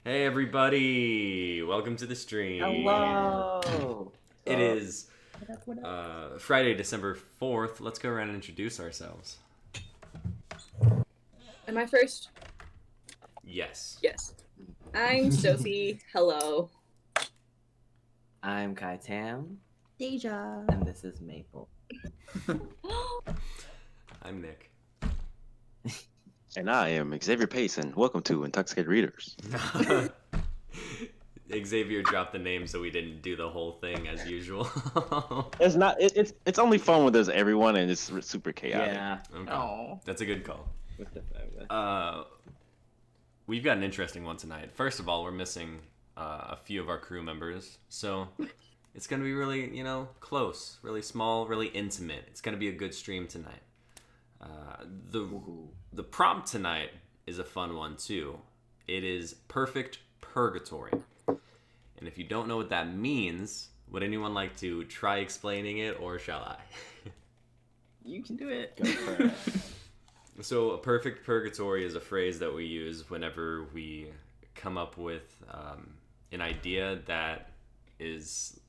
Hey everybody! Welcome to the stream. Hello. It is What up? Friday, December 4th. Let's go around and introduce ourselves. Am I first? Yes. Yes. I'm Sophie. Hello. I'm Kai Tam, Deja. and this is Maple. I'm Nick. And I am Xavier Pace, and welcome to Intoxicated Readers. Xavier dropped the name so we didn't do the whole thing as usual. It's not. It's only fun when there's everyone and it's super chaotic. Yeah. Okay. Oh. That's a good call. With the We've got an interesting one tonight. First of all, we're missing a few of our crew members, so it's gonna be really, close, really small, really intimate. It's gonna be a good stream tonight. The prompt tonight is a fun one too. It is perfect purgatory, and if you don't know what that means, would anyone like to try explaining it, or shall I? You can do it. Go for it. So a perfect purgatory is a phrase that we use whenever we come up with an idea that is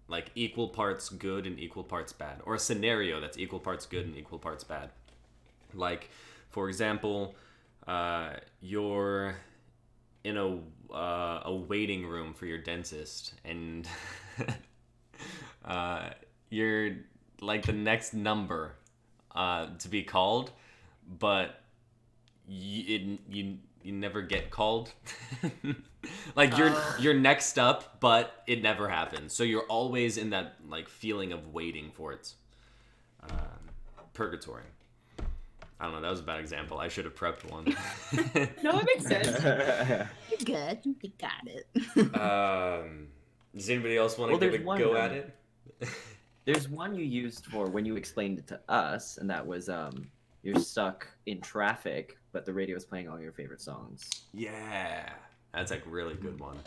like equal parts good and equal parts bad, or a scenario that's equal parts good and equal parts bad. Like, for example, you're in a waiting room for your dentist, and you're like the next number to be called, but you never get called. Like you're next up, but it never happens. So you're always in that like feeling of waiting for it. Purgatory. I don't know. That was a bad example. I should have prepped one. No, it makes sense. You're good. You got it. Does anybody else want to give a go at it? There's one you used for when you explained it to us, and that was you're stuck in traffic, but the radio is playing all your favorite songs. Yeah, that's a really good one.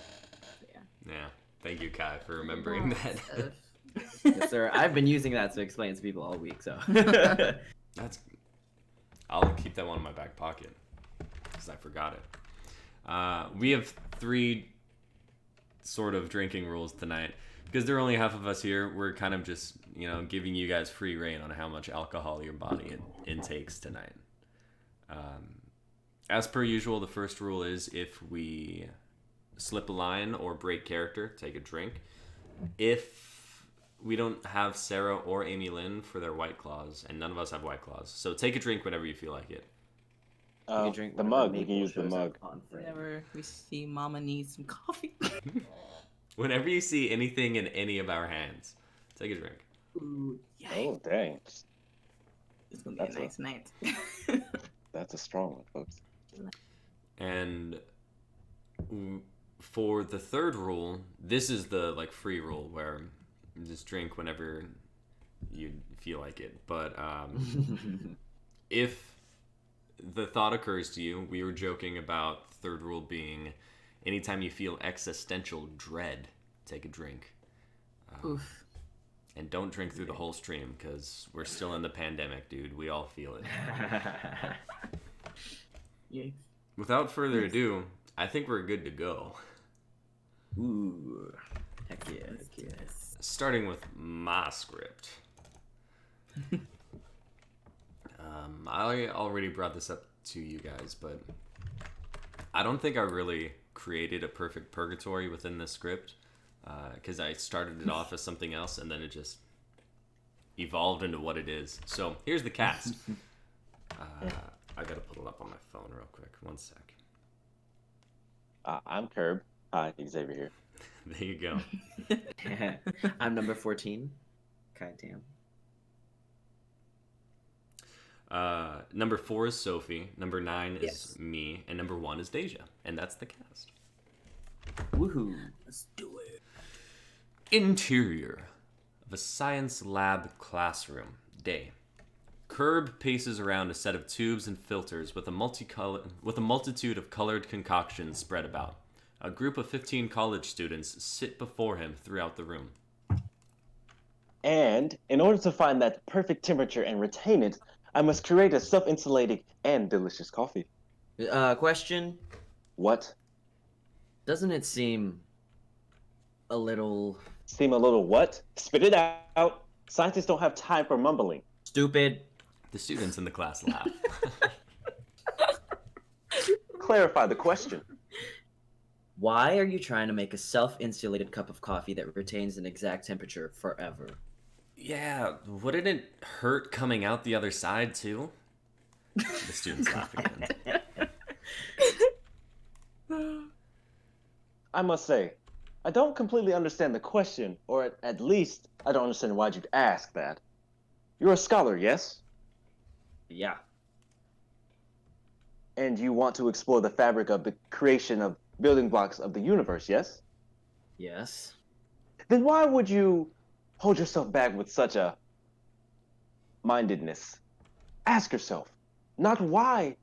Yeah. Yeah. Thank you, Kai, for remembering that. Yes, sir. I've been using that to explain to people all week, so. That's. I'll keep that one in my back pocket because I forgot it. We have 3 sort of drinking rules tonight because there are only half of us here. We're kind of just giving you guys free reign on how much alcohol your body intakes tonight. As per usual, the first rule is if we slip a line or break character, take a drink. If we don't have Sarah or Amy Lynn for their White Claws, and none of us have White Claws, so take a drink whenever you feel like it. You can drink the whenever mug. You can Maple use the shows up mug. on Friday. Whenever we see Mama needs some coffee. Whenever you see anything in any of our hands, take a drink. Ooh, yikes. Oh, dang. It's gonna be That's a nice night. That's a strong one, folks. And for the third rule, this is the like free rule where you just drink whenever you feel like it. But if the thought occurs to you, we were joking about the third rule being anytime you feel existential dread, take a drink. Oof. And don't drink through the whole stream because we're still in the pandemic, dude. We all feel it. Yikes. Without further ado, I think we're good to go. Ooh. Heck yes. Starting with my script. I already brought this up to you guys, but I don't think I really created a perfect purgatory within this script because I started it off as something else and then it just evolved into what it is. So here's the cast. I gotta pull it up on my phone real quick. One sec. I'm Curb. Hi, Xavier here. There you go. I'm number 14. Kai Tam. Number 4 is Sophie. Number 9 is Yes. me, and number 1 is Deja, and that's the cast. Woohoo. Let's do it. Interior of a science lab classroom. Day. Curb paces around a set of tubes and filters with a multitude of colored concoctions spread about. A group of 15 college students sit before him throughout the room. And in order to find that perfect temperature and retain it, I must create a self-insulating and delicious coffee. Question. What? Doesn't it seem a little Seem a little what? Spit it out. Scientists don't have time for mumbling. stupid? The students in the class laugh. Clarify the question. Why are you trying to make a self-insulated cup of coffee that retains an exact temperature forever? Yeah, wouldn't it hurt coming out the other side too? The students laugh again. I must say, I don't completely understand the question, or at least I don't understand why you'd ask that. You're a scholar, yes? Yeah. And you want to explore the fabric of the creation of building blocks of the universe, yes? Yes. Then why would you hold yourself back with such a mindedness? Ask yourself, not why,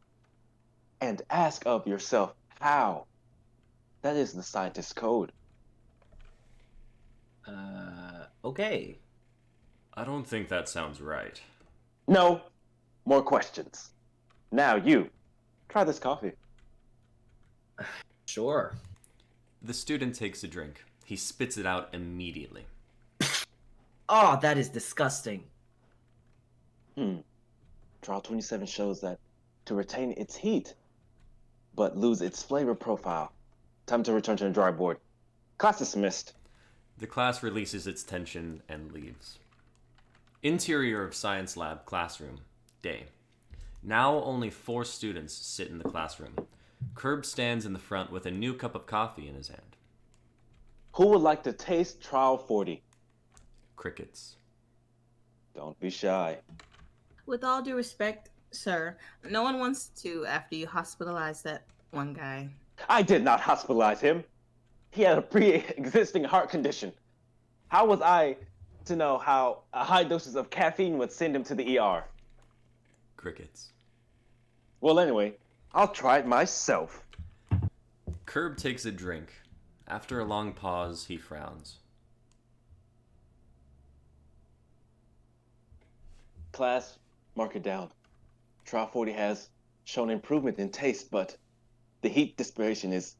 and ask of yourself how. That is the scientist's code. Okay. I don't think that sounds right. No, more questions. Now you, try this coffee. Sure. The student takes a drink. He spits it out immediately. Oh, that is disgusting. Trial 27 shows that to retain its heat, but lose its flavor profile. Time to return to the dry board. Class dismissed. The class releases its tension and leaves. Interior of Science Lab classroom. Day. Now only 4 students sit in the classroom. Curb stands in the front with a new cup of coffee in his hand. Who would like to taste Trial 40? Crickets. Don't be shy. With all due respect, sir, no one wants to after you hospitalize that one guy. I did not hospitalize him. He had a pre-existing heart condition. How was I to know how high doses of caffeine would send him to the ER? Crickets. Well, anyway, I'll try it myself. Curb takes a drink. After a long pause, he frowns. Class, mark it down. Trial 40 has shown improvement in taste, but the heat dissipation is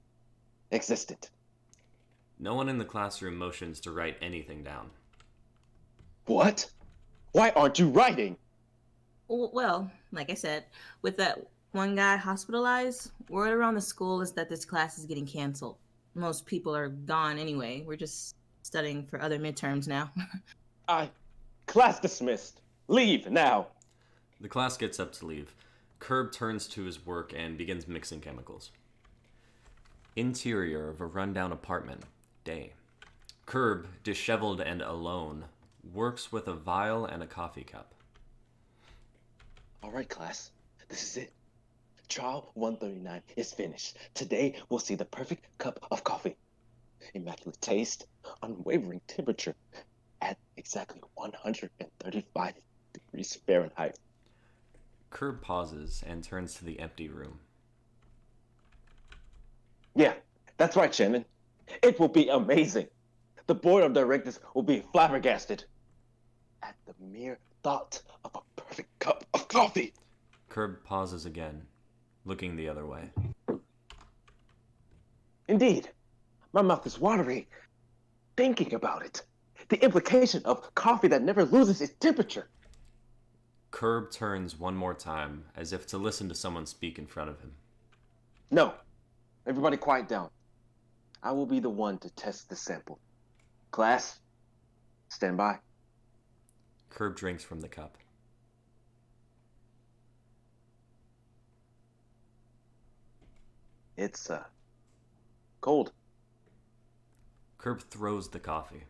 existent. No one in the classroom motions to write anything down. What? Why aren't you writing? Well, like I said, with that one guy hospitalized, word around the school is that this class is getting canceled. Most people are gone anyway. We're just studying for other midterms now. Class dismissed. Leave now. The class gets up to leave. Curb turns to his work and begins mixing chemicals. Interior of a rundown apartment. Day. Curb, disheveled and alone, works with a vial and a coffee cup. All right, class. This is it. Trial 139 is finished. Today, we'll see the perfect cup of coffee. Immaculate taste, unwavering temperature, at exactly 135 degrees Fahrenheit. Curb pauses and turns to the empty room. Yeah, that's right, Shannon. It will be amazing. The board of directors will be flabbergasted at the mere thought of a perfect cup of coffee. Curb pauses again, looking the other way. Indeed, my mouth is watery thinking about it. The implication of coffee that never loses its temperature. Curb turns one more time, as if to listen to someone speak in front of him. No, everybody quiet down. I will be the one to test the sample. Class, stand by. Curb drinks from the cup. It's, cold. Curb throws the coffee.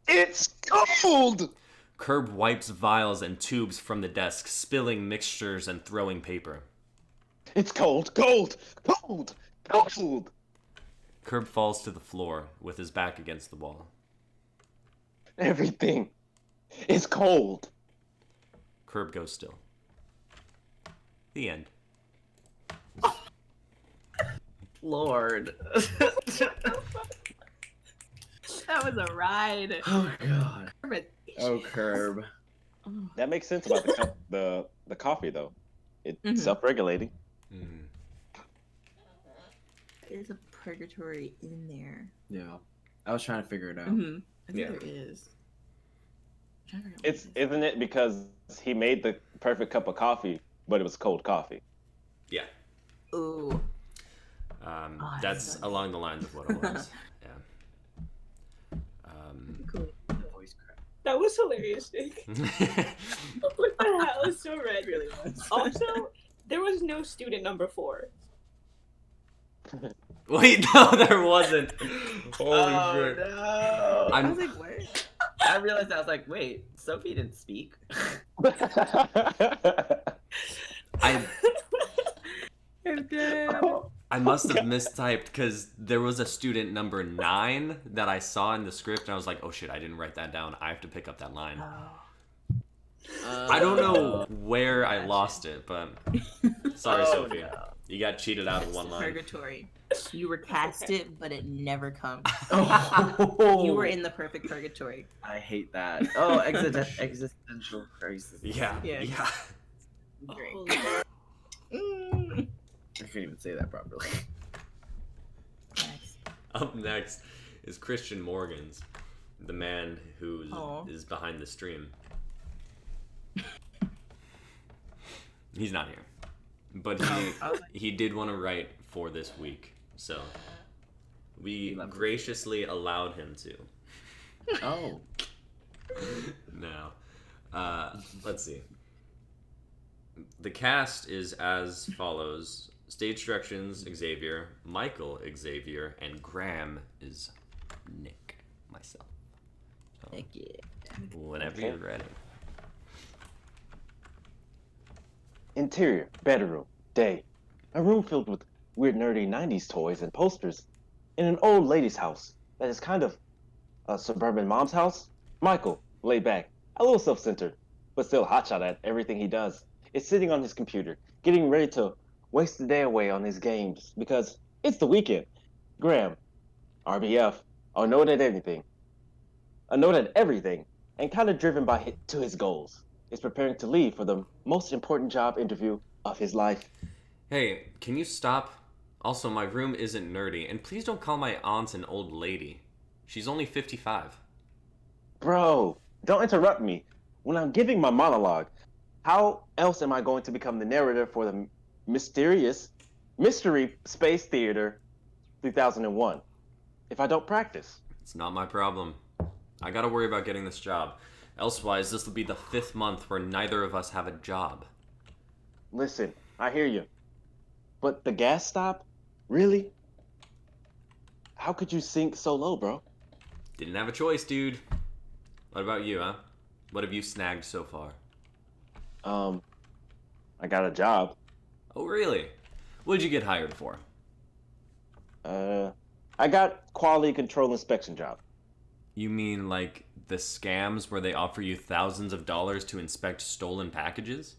It's cold! Curb wipes vials and tubes from the desk, spilling mixtures and throwing paper. It's cold, cold, cold, cold! Curb falls to the floor, with his back against the wall. Everything is cold. Curb goes still. The end. Lord. That was a ride. Oh god. Oh, Curb. That makes sense about the coffee, though. It's self-regulating. Mm. It's a purgatory in there. Yeah. I was trying to figure it out. Mm-hmm. I think Yeah. there is. I'm trying to figure out what It's it is. isn't it because he made the perfect cup of coffee, but it was cold coffee. Yeah. Ooh. That's sucks. along the lines of what it was. Yeah. Cool. Voice crack. That was hilarious, Nick. What the hell is so red? It really was. Also, there was no student number 4. Wait, no, there wasn't. Holy Oh, shit. no. I I'm- was like, what? I realized I was like, wait, Sophie didn't speak. I I'm dead. I must have mistyped because there was a student number 9 that I saw in the script, and I was like, oh shit, I didn't write that down. I have to pick up that line. I don't know where I lost it, but sorry, Oh, Sophie. no. You got cheated out of one line. Purgatory. You were casted, but it never comes. Oh. You were in the perfect purgatory. I hate that. Oh, existential crisis. Yeah, Yeah. yeah. Drink. Holy Mm. I can't even say that properly. Nice. Up next is Christian Morgans, the man who is Aw. behind the stream. He's not here, but I was like, he did want to write for this week, so we He left us. graciously allowed him to. oh. No. Let's see. The cast is as follows. Stage directions, Xavier. Michael, Xavier. And Graham is Nick, myself. So, Heck yeah. whenever Okay. you're ready. Interior, bedroom, day. A room filled with weird nerdy 90s toys and posters. In an old lady's house that is kind of a suburban mom's house. Michael, laid back, a little self-centered, but still hotshot at everything he does, is sitting on his computer, getting ready to waste the day away on his games because it's the weekend. Graham, RBF, a note at anything, a note at everything, and kind of driven by to his goals, is preparing to leave for the most important job interview of his life. Hey, can you stop? Also, my room isn't nerdy, and please don't call my aunt an old lady. She's only 55. Bro, don't interrupt me when I'm giving my monologue. How else am I going to become the narrator for the Mystery Space Theater 2001 if I don't practice? It's not my problem. I gotta worry about getting this job. Elsewise, this will be the 5th month where neither of us have a job. Listen, I hear you. But the gas stop? Really? How could you sink so low, bro? Didn't have a choice, dude. What about you, huh? What have you snagged so far? I got a job. Oh, really? What did you get hired for? I got quality control inspection job. You mean like the scams where they offer you thousands of dollars to inspect stolen packages?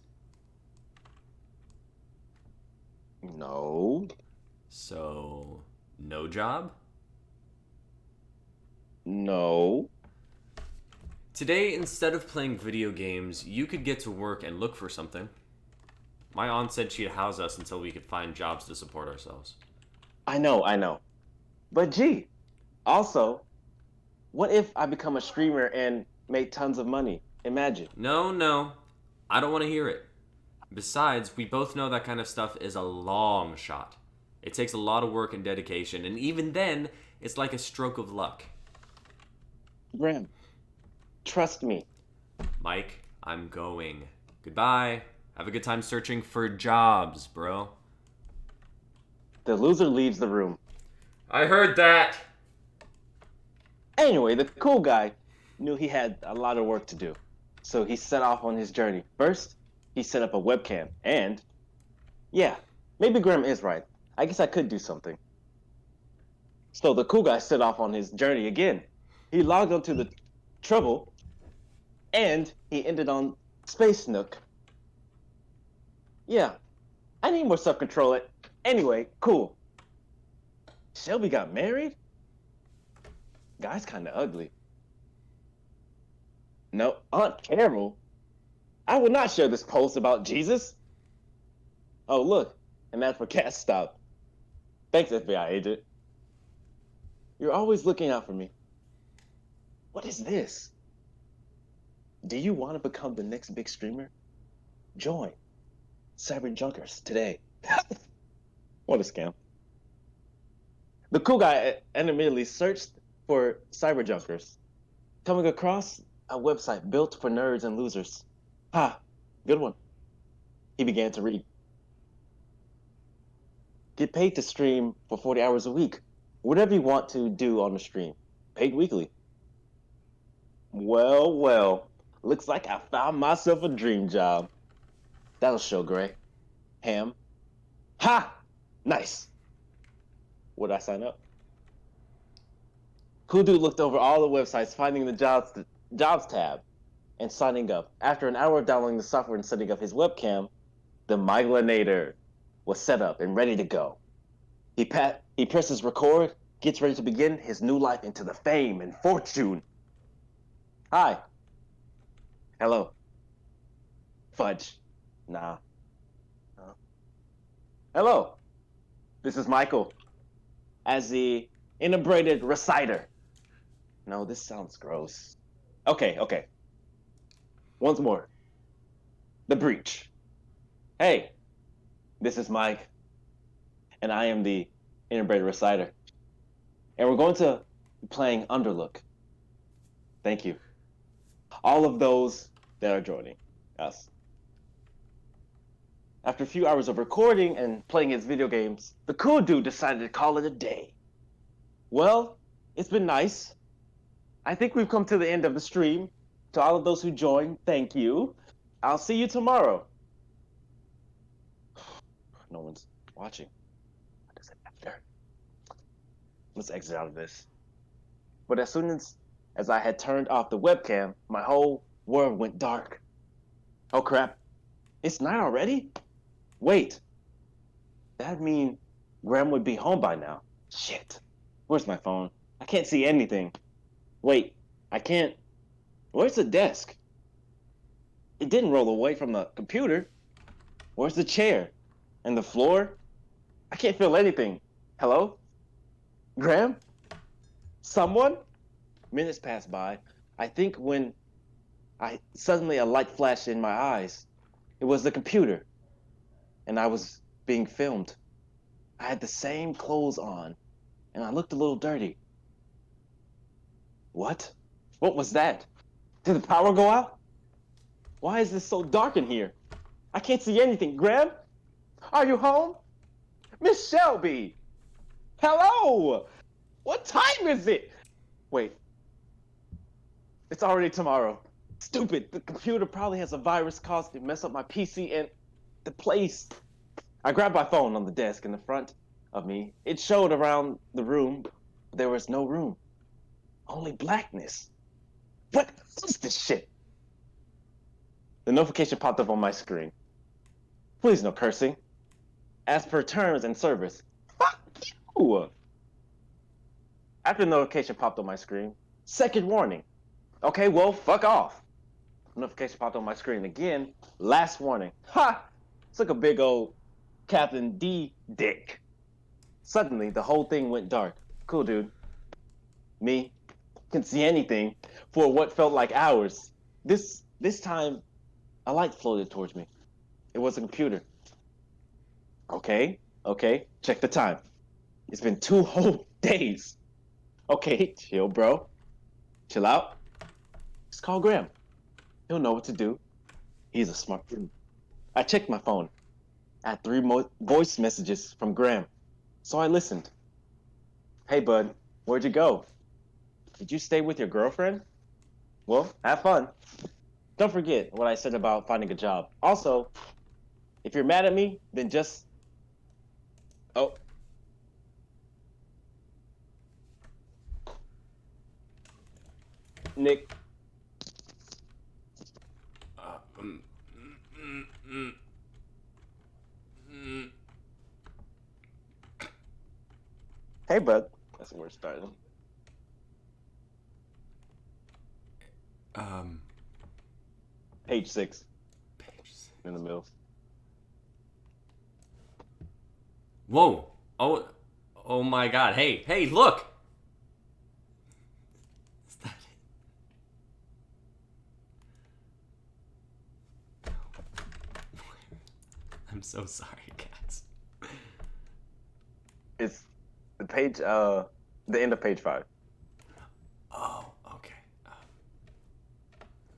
No. So, no job? No. Today, instead of playing video games, you could get to work and look for something. My aunt said she'd house us until we could find jobs to support ourselves. I know. But gee, also, what if I become a streamer and make tons of money? Imagine. No. I don't want to hear it. Besides, we both know that kind of stuff is a long shot. It takes a lot of work and dedication, and even then, it's like a stroke of luck. Graham, trust me. Mike, I'm going. Goodbye. Have a good time searching for jobs, bro. The loser leaves the room. I heard that. Anyway, the cool guy knew he had a lot of work to do, so he set off on his journey. First, he set up a webcam, and yeah, maybe Graham is right. I guess I could do something. So the cool guy set off on his journey again. He logged onto the Trouble, and he ended on Space Nook. Yeah, I need more self-control. Anyway, cool. Shelby got married? Guy's kind of ugly. No, Aunt Carol? I will not share this post about Jesus. Oh, look, and that's where Cat stopped. Thanks, FBI agent. You're always looking out for me. What is this? Do you want to become the next big streamer? Join Cyber Junkers today. What a scam. The cool guy immediately searched for Cyber Junkers, coming across a website built for nerds and losers. Ha, good one. He began to read. Get paid to stream for 40 hours a week. Whatever you want to do on the stream. Paid weekly. Well, well. Looks like I found myself a dream job. That'll show, Gray. Ham. Ha! Nice. Would I sign up? Kudu looked over all the websites, finding the jobs tab, and signing up. After an hour of downloading the software and setting up his webcam, the Myglinator was set up and ready to go. He presses record, gets ready to begin his new life into the fame and fortune. Hi. Hello. Fudge. Nah. Hello. This is Michael. As the inebriated reciter. No, this sounds gross. Okay. Once more. The breach. Hey. This is Mike. And I am the inebriated reciter. And we're going to be playing Underlook. Thank you. All of those that are joining us. After a few hours of recording and playing his video games, the cool dude decided to call it a day. Well, it's been nice. I think we've come to the end of the stream. To all of those who joined, thank you. I'll see you tomorrow. No one's watching. What does it matter? Let's exit out of this. But as soon as I had turned off the webcam, my whole world went dark. Oh crap. It's night already? Wait. That'd mean Graham would be home by now. Shit. Where's my phone? I can't see anything. Wait. I can't. Where's the desk? It didn't roll away from the computer. Where's the chair? And the floor? I can't feel anything. Hello? Graham? Someone? Minutes passed by. I think when suddenly a light flashed in my eyes. It was the computer. And I was being filmed. I had the same clothes on. And I looked a little dirty. What? What was that? Did the power go out? Why is this so dark in here? I can't see anything. Graham? Are you home? Miss Shelby! Hello! What time is it? Wait. It's already tomorrow. Stupid. The computer probably has a virus caused to mess up my PC and the place. I grabbed my phone on the desk in the front of me. It showed around the room. There was no room. Only blackness. What is this shit? The notification popped up on my screen. Please no cursing. As per terms and service. Fuck you! After the notification popped on my screen, second warning. Okay, well, fuck off. Notification popped on my screen again. Last warning. Ha! It's like a big old Captain D dick. Suddenly, the whole thing went dark. Cool, dude. Me, couldn't see anything for what felt like hours. This time, a light floated towards me. It was a computer. Okay, check the time. It's been 2 whole days. Okay, chill, bro. Chill out. Just call Graham. He'll know what to do. He's a smart dude. I checked my phone. I had 3 voice messages from Graham. So I listened. Hey, bud, where'd you go? Did you stay with your girlfriend? Well, have fun. Don't forget what I said about finding a job. Also, if you're mad at me, then just... Oh. Nick. Hey, bud. That's where we're starting. Page 6. In the middle. Whoa. Oh my god. Hey, look. I'm so sorry, guys. It's the page, the end of page 5. Oh, okay.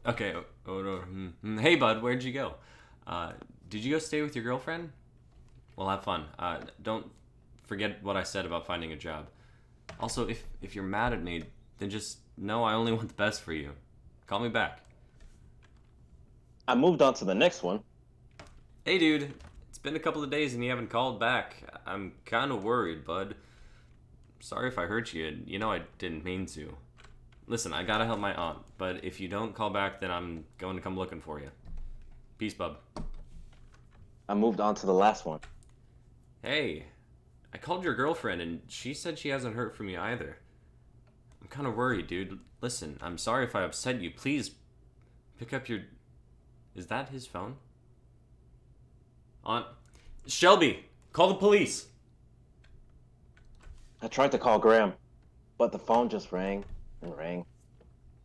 Okay. Oh, no. Hey, bud, where'd you go? Did you go stay with your girlfriend? Well, have fun. Don't forget what I said about finding a job. Also, if you're mad at me, then just know I only want the best for you. Call me back. I moved on to the next one. Hey, dude. It's been a couple of days and you haven't called back. I'm kind of worried, bud. Sorry if I hurt you. You know I didn't mean to. Listen, I gotta help my aunt, but if you don't call back, then I'm going to come looking for you. Peace, bub. I moved on to the last one. Hey, I called your girlfriend and she said she hasn't heard from you either. I'm kind of worried, dude. Listen, I'm sorry if I upset you. Please pick up your... Is that his phone? Aunt... Shelby, call the police. I tried to call Graham, but the phone just rang and rang.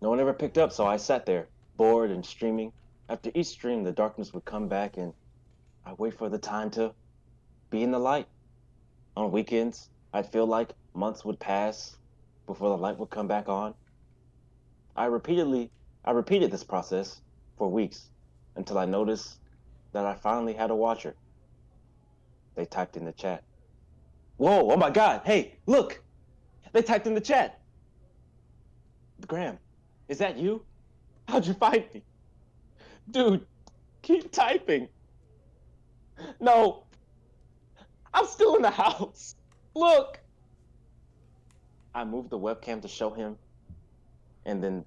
No one ever picked up, so I sat there, bored and streaming. After each stream, the darkness would come back and I'd wait for the time to be in the light. On weekends, I'd feel like months would pass before the light would come back on. I repeated this process for weeks until I noticed that I finally had a watcher. They typed in the chat. Whoa, oh my God, hey, look! They typed in the chat. Graham, is that you? How'd you find me? Dude, keep typing. No, I'm still in the house. Look! I moved the webcam to show him, and then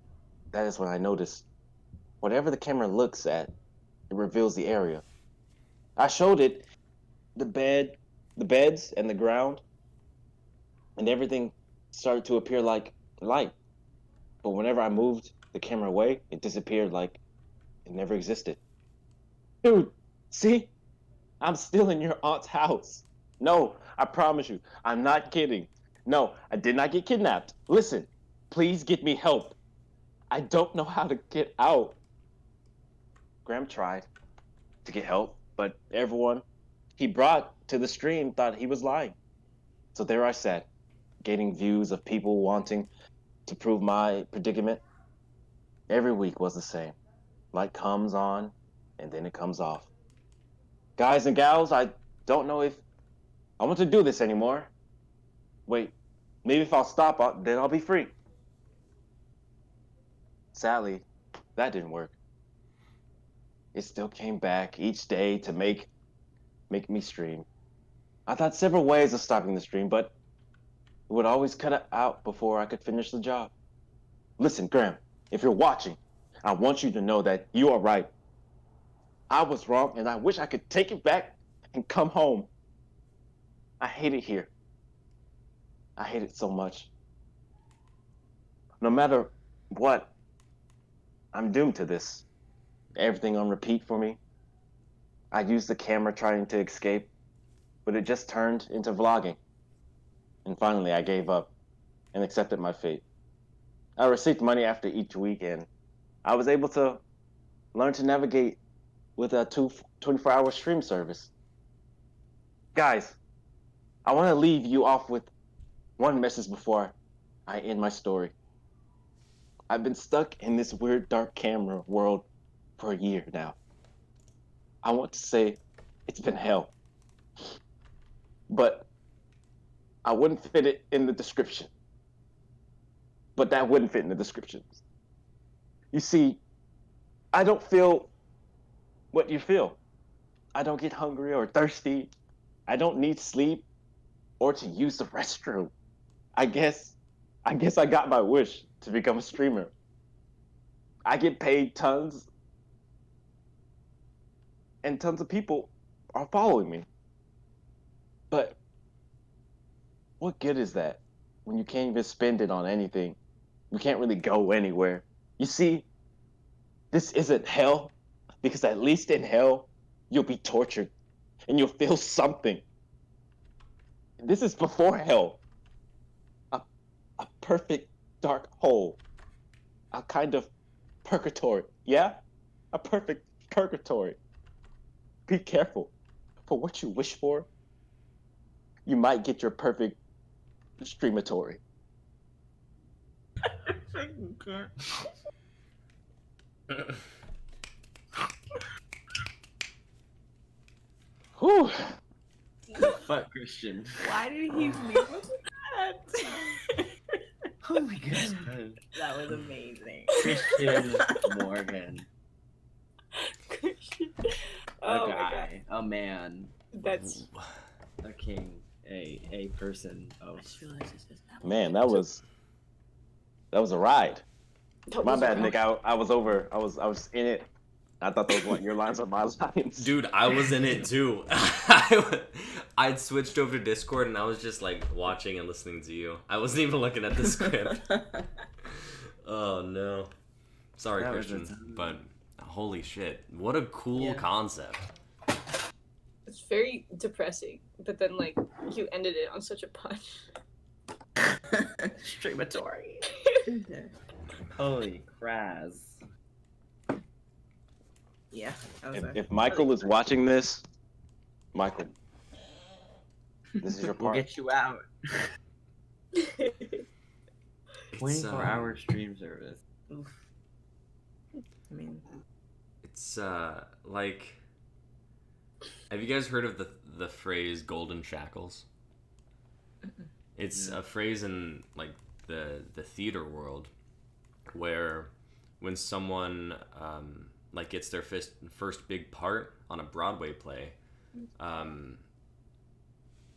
that is when I noticed whatever the camera looks at, it reveals the area. I showed it the beds, and the ground, and everything started to appear like light. But whenever I moved the camera away, it disappeared like it never existed. Dude, see? I'm still in your aunt's house. No, I promise you, I'm not kidding. No, I did not get kidnapped. Listen, please get me help. I don't know how to get out. Graham tried to get help, but everyone he brought to the stream thought he was lying. So there I sat, getting views of people wanting to prove my predicament. Every week was the same. Light comes on, and then it comes off. Guys and gals, I don't know if I want to do this anymore. Wait, maybe if I'll stop, then I'll be free. Sadly, that didn't work. It still came back each day to make me stream. I thought several ways of stopping the stream, but it would always cut it out before I could finish the job. Listen, Graham, if you're watching, I want you to know that you are right. I was wrong, and I wish I could take it back and come home. I hate it here. I hate it so much. No matter what, I'm doomed to this. Everything on repeat for me. I used the camera trying to escape, but it just turned into vlogging. And finally, I gave up and accepted my fate. I received money after each week, and I was able to learn to navigate with a 24-hour stream service. Guys, I want to leave you off with one message before I end my story. I've been stuck in this weird dark camera world for a year now. I want to say it's been hell, but I wouldn't fit it in the description. But that wouldn't fit in the description. You see, I don't feel what you feel. I don't get hungry or thirsty. I don't need sleep or to use the restroom. I guess I got my wish to become a streamer. I get paid tons, and tons of people are following me. But what good is that when you can't even spend it on anything? You can't really go anywhere. You see, this isn't hell, because at least in hell, you'll be tortured and you'll feel something. This is before hell. A perfect dark hole. A kind of purgatory. Yeah? A perfect purgatory. Be careful. for what you wish for, you might get your perfect streamatory. Whew. Fuck Christian. Why did he leave us with that? Oh my god. That was amazing. Christian Morgan. Christian. A Oh my god. guy. A man. That's A king. A person I of just realized this is that. Man, that was a ride. that My was bad, a- Nick. I was in it. I thought those weren't your lines or my lines. Dude, I was in it too. I'd switched over to Discord and I was just like watching and listening to you. I wasn't even looking at the script. Oh no. Sorry, That was Christian, but holy shit. What a cool Yeah. concept. It's very depressing, but then like you ended it on such a punch. Streamatory. Holy craz. Yeah, that was If Michael is watching this, Michael, this is your We'll part. get you out. It's, 24-hour stream service. I mean, It's like, have you guys heard of the phrase golden shackles? It's a phrase in like the theater world where when someone like gets their first big part on a Broadway play,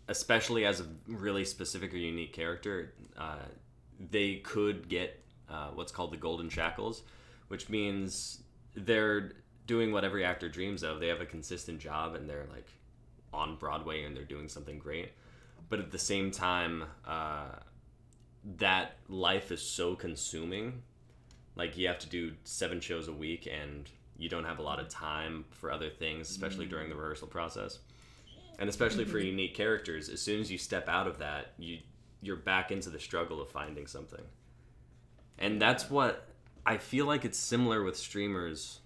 especially as a really specific or unique character, they could get what's called the golden shackles, which means they're doing what every actor dreams of. They have a consistent job and they're like on Broadway and they're doing something great. But at the same time, that life is so consuming. Like you have to do 7 shows a week and you don't have a lot of time for other things, especially during the rehearsal process. And especially for unique characters, as soon as you step out of that, you're back into the struggle of finding something. And that's what I feel like it's similar with streamers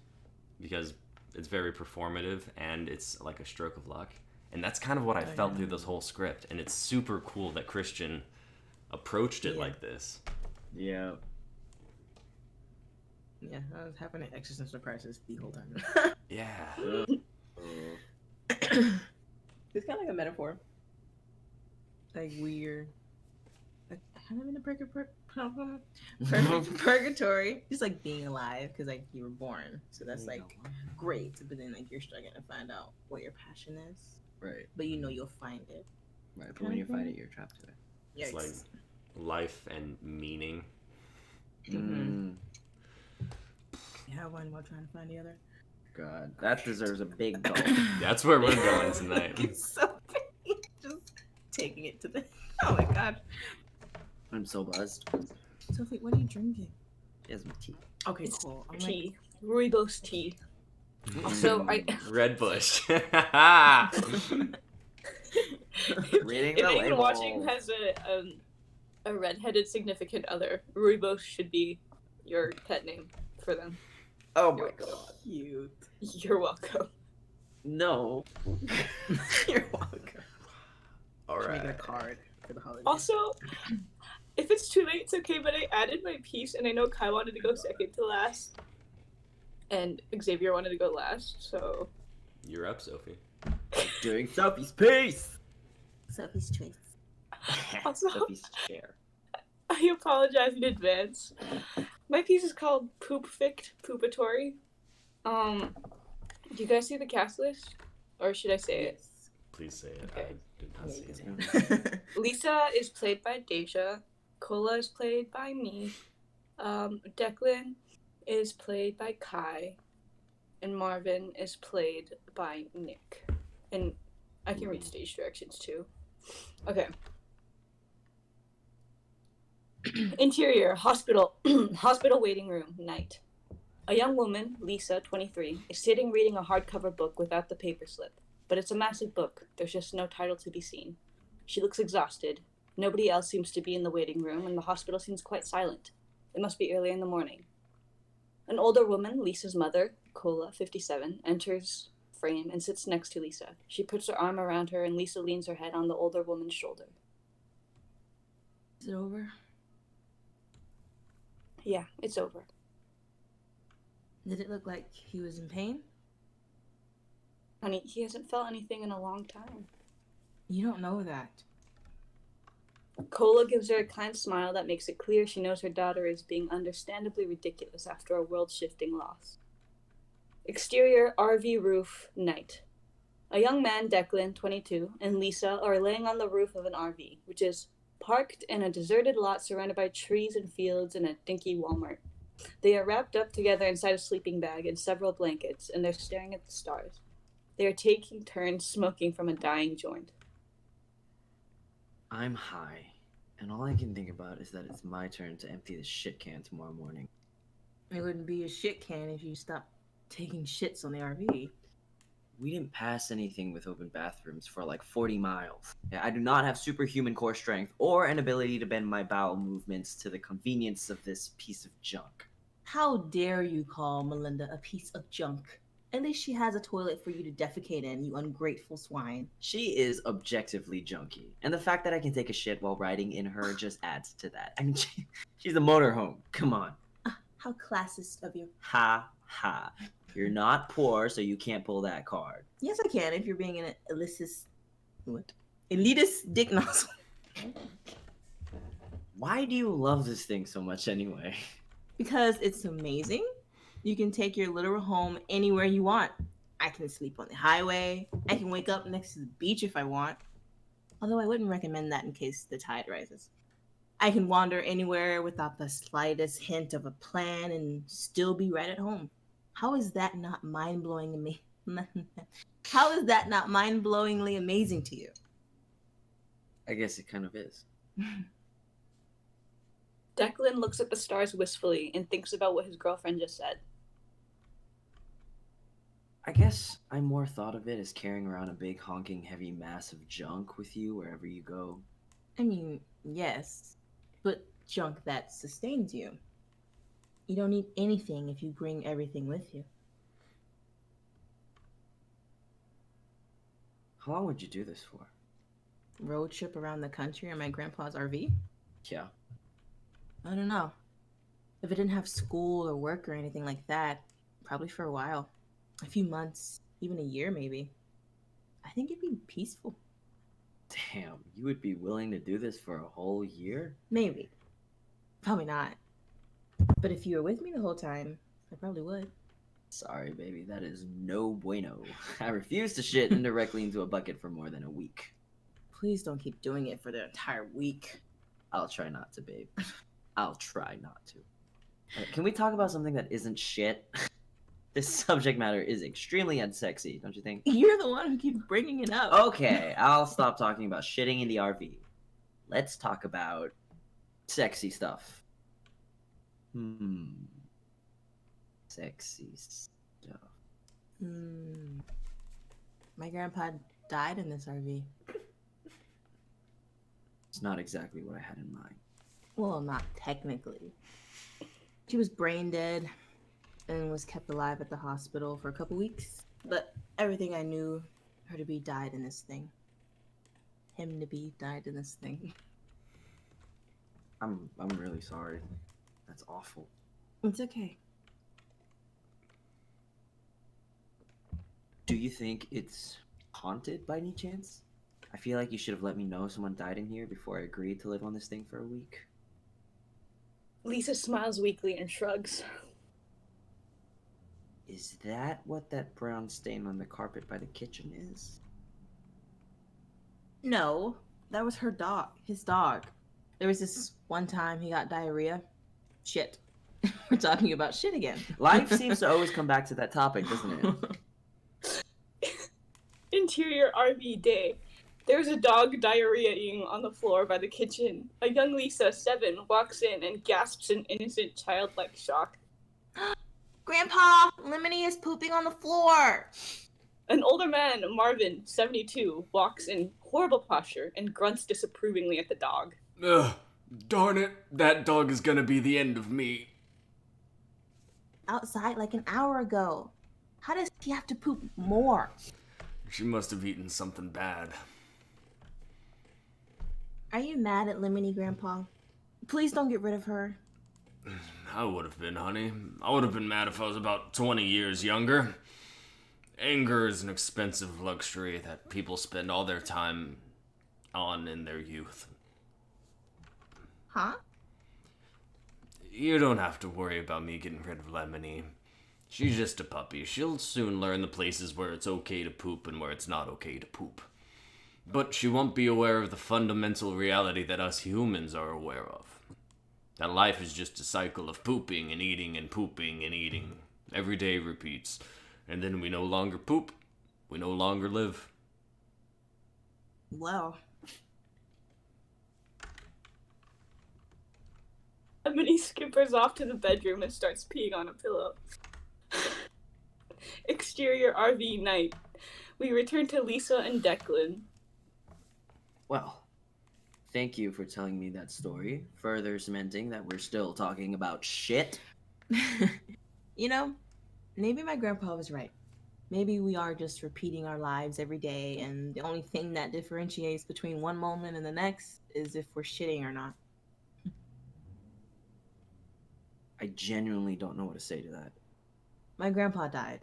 because it's very performative and it's like a stroke of luck. And that's kind of what I felt through this whole script. And it's super cool that Christian approached it like this. Yeah. yeah, I was having an existential crisis the whole time. Yeah. It's kind of like a metaphor. Like we're kind of in a purgatory, just like being alive because like you were born, so that's like great. But then like you're struggling to find out what your passion is, Right. but you know you'll find it. Right. But when you find it, you're trapped to it. It's like life and meaning. Mm. you have one while trying to find the other. God, that deserves a big gulp. That's where we're going tonight. It's so funny. Just taking it to the. Oh my god, I'm so buzzed. Sophie, what are you drinking? Here's my tea. Okay, It's cool. I'm like, tea. Rooibos tea. Also, Red Bush. Reading if the anyone label. watching has a redheaded significant other, Rooibos should be your pet name for them. Oh my god. cute. You're welcome. No. You're welcome. All Should make it a right. card for the holiday. Also, if it's too late, it's okay, but I added my piece, and I know Kai wanted to go second to last, and Xavier wanted to go last, so... You're up, Sophie. Doing Sophie's piece. Sophie's choice. Also- Sophie's chair. I apologize in advance. My piece is called Poopatory. Do you guys see the cast list? Or should I say it? Please say it. Okay. I did not see it. Lisa is played by Deja. Cola is played by me. Declan is played by Kai. And Marvin is played by Nick. And I can read stage directions too. Okay. Interior, hospital, hospital waiting room, night. A young woman, Lisa, 23, is sitting reading a hardcover book without the paper slip. But it's a massive book. There's just no title to be seen. She looks exhausted. Nobody else seems to be in the waiting room, and the hospital seems quite silent. It must be early in the morning. An older woman, Lisa's mother, Cola, 57, enters frame and sits next to Lisa. She puts her arm around her, and Lisa leans her head on the older woman's shoulder. Is it over? Yeah, it's over. Did it look like he was in pain? Honey, he hasn't felt anything in a long time. You don't know that. Cola gives her a kind smile that makes it clear she knows her daughter is being understandably ridiculous after a world-shifting loss. Exterior RV roof, night. A young man, Declan, 22, and Lisa are laying on the roof of an RV, which is parked in a deserted lot surrounded by trees and fields and a dinky Walmart. They are wrapped up together inside a sleeping bag and several blankets, and they're staring at the stars. They are taking turns smoking from a dying joint. I'm high, and all I can think about is that it's my turn to empty the shit can tomorrow morning. It wouldn't be a shit can if you stopped taking shits on the RV. We didn't pass anything with open bathrooms for like 40 miles. Yeah, I do not have superhuman core strength or an ability to bend my bowel movements to the convenience of this piece of junk. How dare you call Melinda a piece of junk? At least she has a toilet for you to defecate in, you ungrateful swine. She is objectively junky, and the fact that I can take a shit while riding in her just adds to that. I mean, she's a motorhome. Come on. How classist of you. Ha ha. You're not poor, so you can't pull that card. Yes, I can if you're being an elitist dick nozzle. Why do you love this thing so much anyway? Because it's amazing. You can take your literal home anywhere you want. I can sleep on the highway. I can wake up next to the beach if I want. Although I wouldn't recommend that in case the tide rises. I can wander anywhere without the slightest hint of a plan and still be right at home. How is that not mind-blowingly How is that not mind-blowingly amazing to you? I guess it kind of is. Declan looks at the stars wistfully and thinks about what his girlfriend just said. I guess I more thought of it as carrying around a big honking heavy mass of junk with you wherever you go. I mean, yes, but junk that sustains you. You don't need anything if you bring everything with you. How long would you do this for? Road trip around the country in my grandpa's RV? Yeah. I don't know. If I didn't have school or work or anything like that, probably for a while. A few months, even a year maybe. I think it'd be peaceful. Damn, you would be willing to do this for a whole year? Maybe. Probably not. But if you were with me the whole time, I probably would. Sorry, baby, that is no bueno. I refuse to shit indirectly into a bucket for more than a week. Please don't keep doing it for the entire week. I'll try not to, babe. I'll try not to. Can we talk about something that isn't shit? This subject matter is extremely unsexy, don't you think? You're the one who keeps bringing it up. Okay, I'll stop talking about shitting in the RV. Let's talk about sexy stuff. Sexy stuff. My grandpa died in this RV. It's not exactly what I had in mind. Well, not technically. She was brain dead and was kept alive at the hospital for a couple weeks. But everything I knew her to be died in this thing. Him to be died in this thing. I'm really sorry. That's awful. It's okay. Do you think it's haunted by any chance? I feel like you should have let me know someone died in here before I agreed to live on this thing for a week. Lisa smiles weakly and shrugs. Is that what that brown stain on the carpet by the kitchen is? No, that was her dog. His dog. There was this one time he got diarrhea. Shit. We're talking about shit again. Life seems to always come back to that topic, doesn't it? Interior RV day. There's a dog diarrheaing on the floor by the kitchen. A young Lisa, 7, walks in and gasps in innocent, childlike shock. Grandpa, Lemony is pooping on the floor. An older man, Marvin, 72, walks in horrible posture and grunts disapprovingly at the dog. Ugh, darn it, that dog is gonna be the end of me. Outside like an hour ago. How does he have to poop more? She must have eaten something bad. Are you mad at Lemony, Grandpa? Please don't get rid of her. I would have been, honey. I would have been mad if I was about 20 years younger. Anger is an expensive luxury that people spend all their time on in their youth. Huh? You don't have to worry about me getting rid of Lemony. She's just a puppy. She'll soon learn the places where it's okay to poop and where it's not okay to poop. But she won't be aware of the fundamental reality that us humans are aware of. That life is just a cycle of pooping and eating and pooping and eating. Every day repeats. And then we no longer poop. We no longer live. Well, Lemony skippers off to the bedroom and starts peeing on a pillow. Exterior RV night. We return to Lisa and Declan. Well, thank you for telling me that story, further cementing that we're still talking about shit. you know, maybe my grandpa was right. Maybe we are just repeating our lives every day, and the only thing that differentiates between one moment and the next is if we're shitting or not. I genuinely don't know what to say to that. My grandpa died,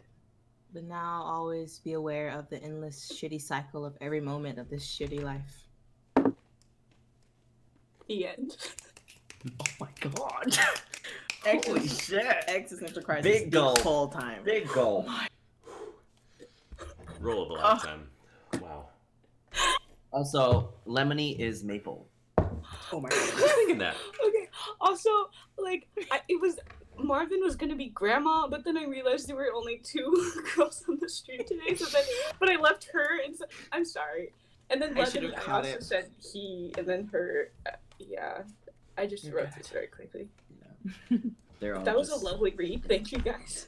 but now I'll always be aware of the endless shitty cycle of every moment of this shitty life. The end. Oh my god. Holy shit. Existential crisis. Big gulp. Whole time. Big goal. Roll of a lifetime. Wow. Also, Lemony is maple. Oh my I was thinking that. Okay. Also, like, it was Marvin was gonna be grandma, but then I realized there were only 2 girls on the street today. So then, but I left her, and so, I'm sorry. And then I should've Lemony, I caught also it. said he, and then her. Yeah, I just wrote this very quickly. They're all That was just... a lovely read. Thank you guys.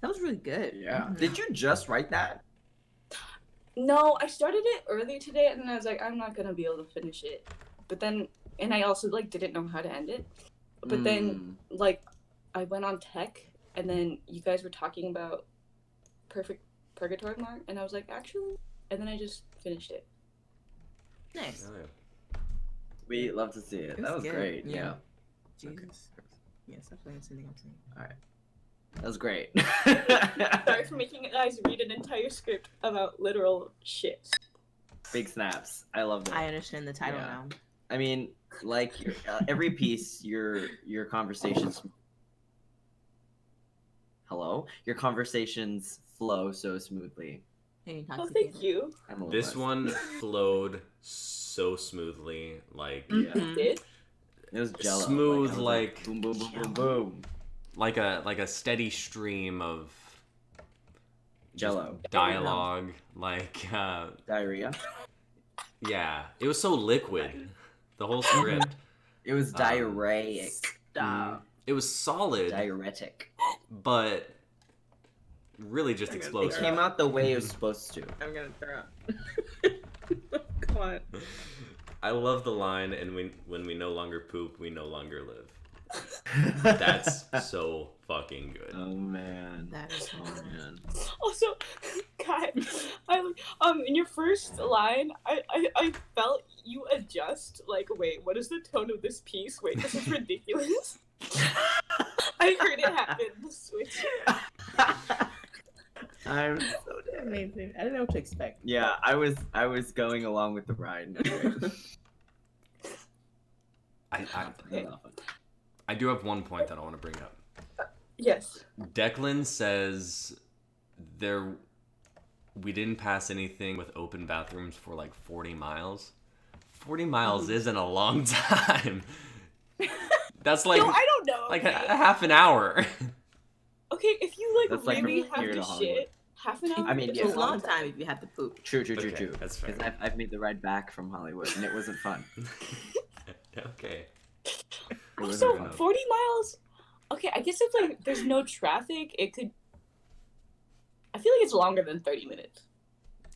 That was really good. Yeah. Did you just write that? No, I started it earlier today, and then I was like, I'm not gonna be able to finish it. But then, and I also like didn't know how to end it. But then, like, I went on tech, and then you guys were talking about perfect purgatory mark, and I was like, actually, and then I just finished it. Nice. Oh, yeah. We love to see it. It That was was good. great. Yeah. Yeah. Jesus. Yes, that's what I'm saying. That was great. Sorry for making you guys read an entire script about literal shit. Big snaps. I love that. I understand the title Yeah. now. I mean, like every piece, your conversations. Hello, your conversations flow so smoothly. Hey, Oh, thank you. I'm a little This biased. one flowed so smoothly. Like, Yeah. Mhm. Did? It was jello. Smooth, I was like- boom, boom, boom, boom, boom. like a steady stream of just Jello. dialogue. Like, Diarrhea. yeah, it was so liquid. The whole script. It was diarrheic. It was solid, Diuretic. but really just It explosive. came out the way it was supposed to. I'm gonna throw up. Come on. I love the line, and when we no longer poop, we no longer live. That's so fucking good. Oh man. That is Oh hard. man. Also, guys, in your first line, I felt you adjust. Like, wait, what is the tone of this piece? Wait, this is ridiculous. I heard it happen. The switch. I'm so dead. Amazing. I didn't know what to expect. Yeah, I was going along with the ride. I do have one point that I want to bring up. Yes. Declan says we didn't pass anything with open bathrooms for like 40 miles. 40 miles isn't a long time. That's like No, I don't know. like a half an hour. Okay, if you That's like really from have here to to Hollywood. shit, half an hour. I mean, is yeah. It's a long time if you have to poop. True. Okay, that's fair. Because I've made the ride back from Hollywood and it wasn't fun. Okay. It Also, wasn't fun. 40 miles. Okay, I guess if like there's no traffic, it could. I feel like it's longer than 30 minutes.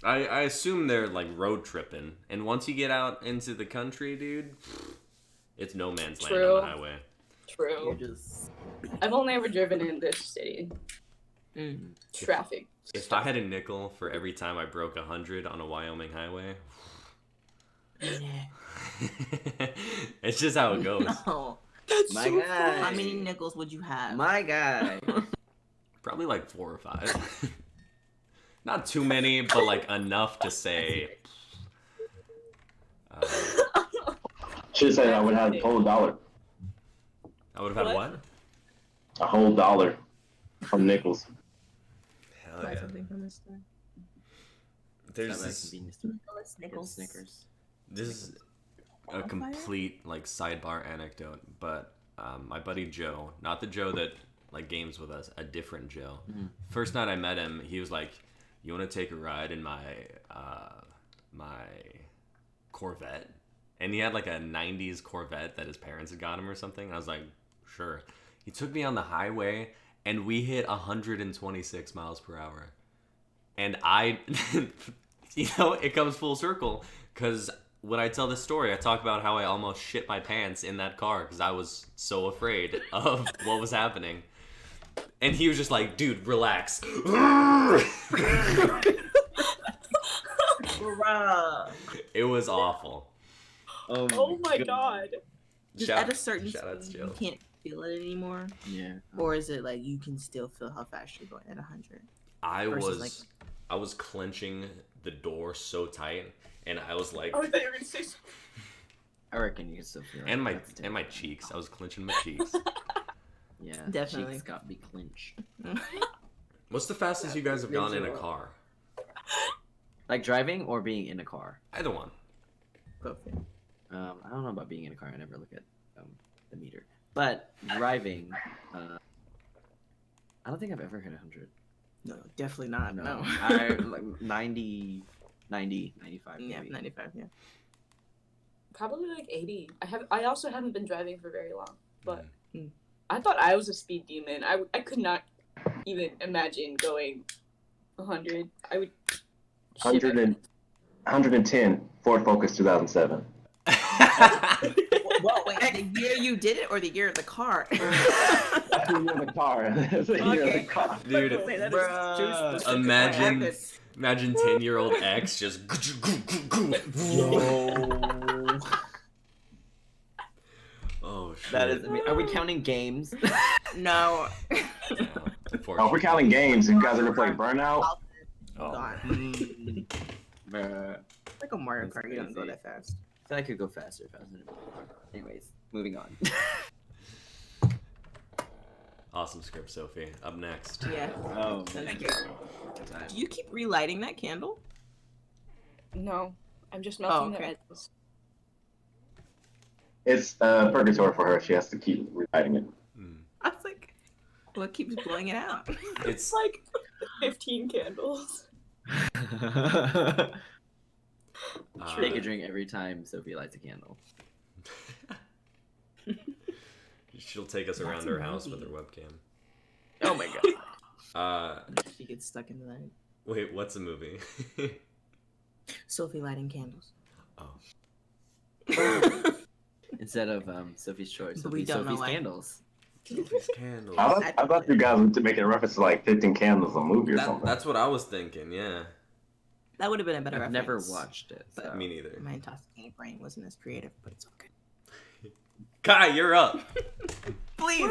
I assume they're like road tripping, and once you get out into the country, dude, it's no man's land True. on the highway. True. Just... I've only ever driven in this city. Traffic. If I had a nickel for every time I broke 100 on a Wyoming highway, it's just how it goes. No. That's My so guy. funny. How many nickels would you have? My guy. Probably like 4 or 5. Not too many, but like enough to say. Should have said I would have a whole dollar. I would have had what? A whole dollar from nickels. Hell Buy yeah. something from the store. There's Not very this, convenient store. Nickels. Snickers. this is a Qualifier? complete like sidebar anecdote, but my buddy Joe, not the Joe that like games with us, a different Joe. First night I met him, he was like, "You want to take a ride in my my Corvette?" And he had like a 90s Corvette that his parents had got him or something. I was like, "Sure." He took me on the highway and we hit 126 miles per hour. And I, you know, it comes full circle because when I tell this story, I talk about how I almost shit my pants in that car because I was so afraid of what was happening. And he was just like, "Dude, relax." Bruh. It was awful. Oh my god. Just at a certain shout out to speed, Joe. you can't feel it anymore. Yeah. Or is it like you can still feel how fast you're going at 100? I versus, was I was clenching the door so tight, and I was like, Oh, I thought you were gonna say something. I reckon you can still feel it. and my That's and my different. cheeks. I was clenching my cheeks. Yeah, Definitely. cheeks got to be clinched. What's the fastest you guys have gone in a car? Like driving or being in a car. Either one. Both. I don't know about being in a car. I never look at the meter. But driving, I don't think I've ever hit 100. No, definitely not. No. I like 90, 95 Yeah, maybe. 95. Yeah. Probably like 80. I also haven't been driving for very long, but Mm. I thought I was a speed demon. I could not even imagine going 100. I would. shit my 100 and, 110 Ford Focus 2007. Well, wait, the year you did it or the year of the car? That's the year of the car. That's the year of the car. Dude, Wait, that is Bruh. too specific. imagine I could- imagine 10-year-old X just Oh shit. That is. I mean, are we counting games? No. Yeah, Oh, if unfortunately. we're counting games, you guys ever play Burnout? Oh. Gone. Bruh. Like a Mario That's Kart, you don't go crazy. that fast. I feel like I could go faster if I was in a car. Anyways, moving on. Awesome script, Sophie. Up next. Yeah. Oh, Thank you. Do you keep relighting that candle? No, I'm just melting okay. the edges. It's purgatory for her. She has to keep rewriting it. Mm. I was like, what keeps blowing it out? It's It's like 15 candles. Take a drink every time Sophie lights a candle. She'll take us around That's a her house with movie. her webcam. Oh my god. She gets stuck into that. Wait, what's a movie? Sophie lighting candles. Oh. Instead of Sophie's choice, But it'll we be don't know Sophie's why. candles. Sophie's candles. I thought you guys were making a reference to like 15 Candles, a movie or something. That's what I was thinking, yeah. That would have been a better I've never reference. watched it. So. Me neither. My intoxicated brain wasn't as creative, but it's okay. Kai, you're up. Please.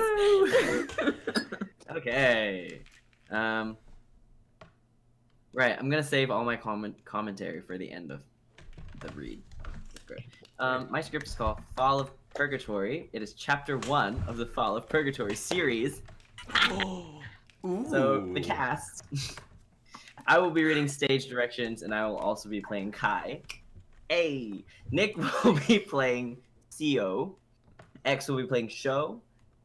Okay. Right, I'm gonna save all my commentary for the end of the read. Great. My script is called Fall of Purgatory. It is chapter 1 of the Fall of Purgatory series. So the cast. I will be reading stage directions, and I will also be playing Kai. Nick will be playing Co. X will be playing Sho.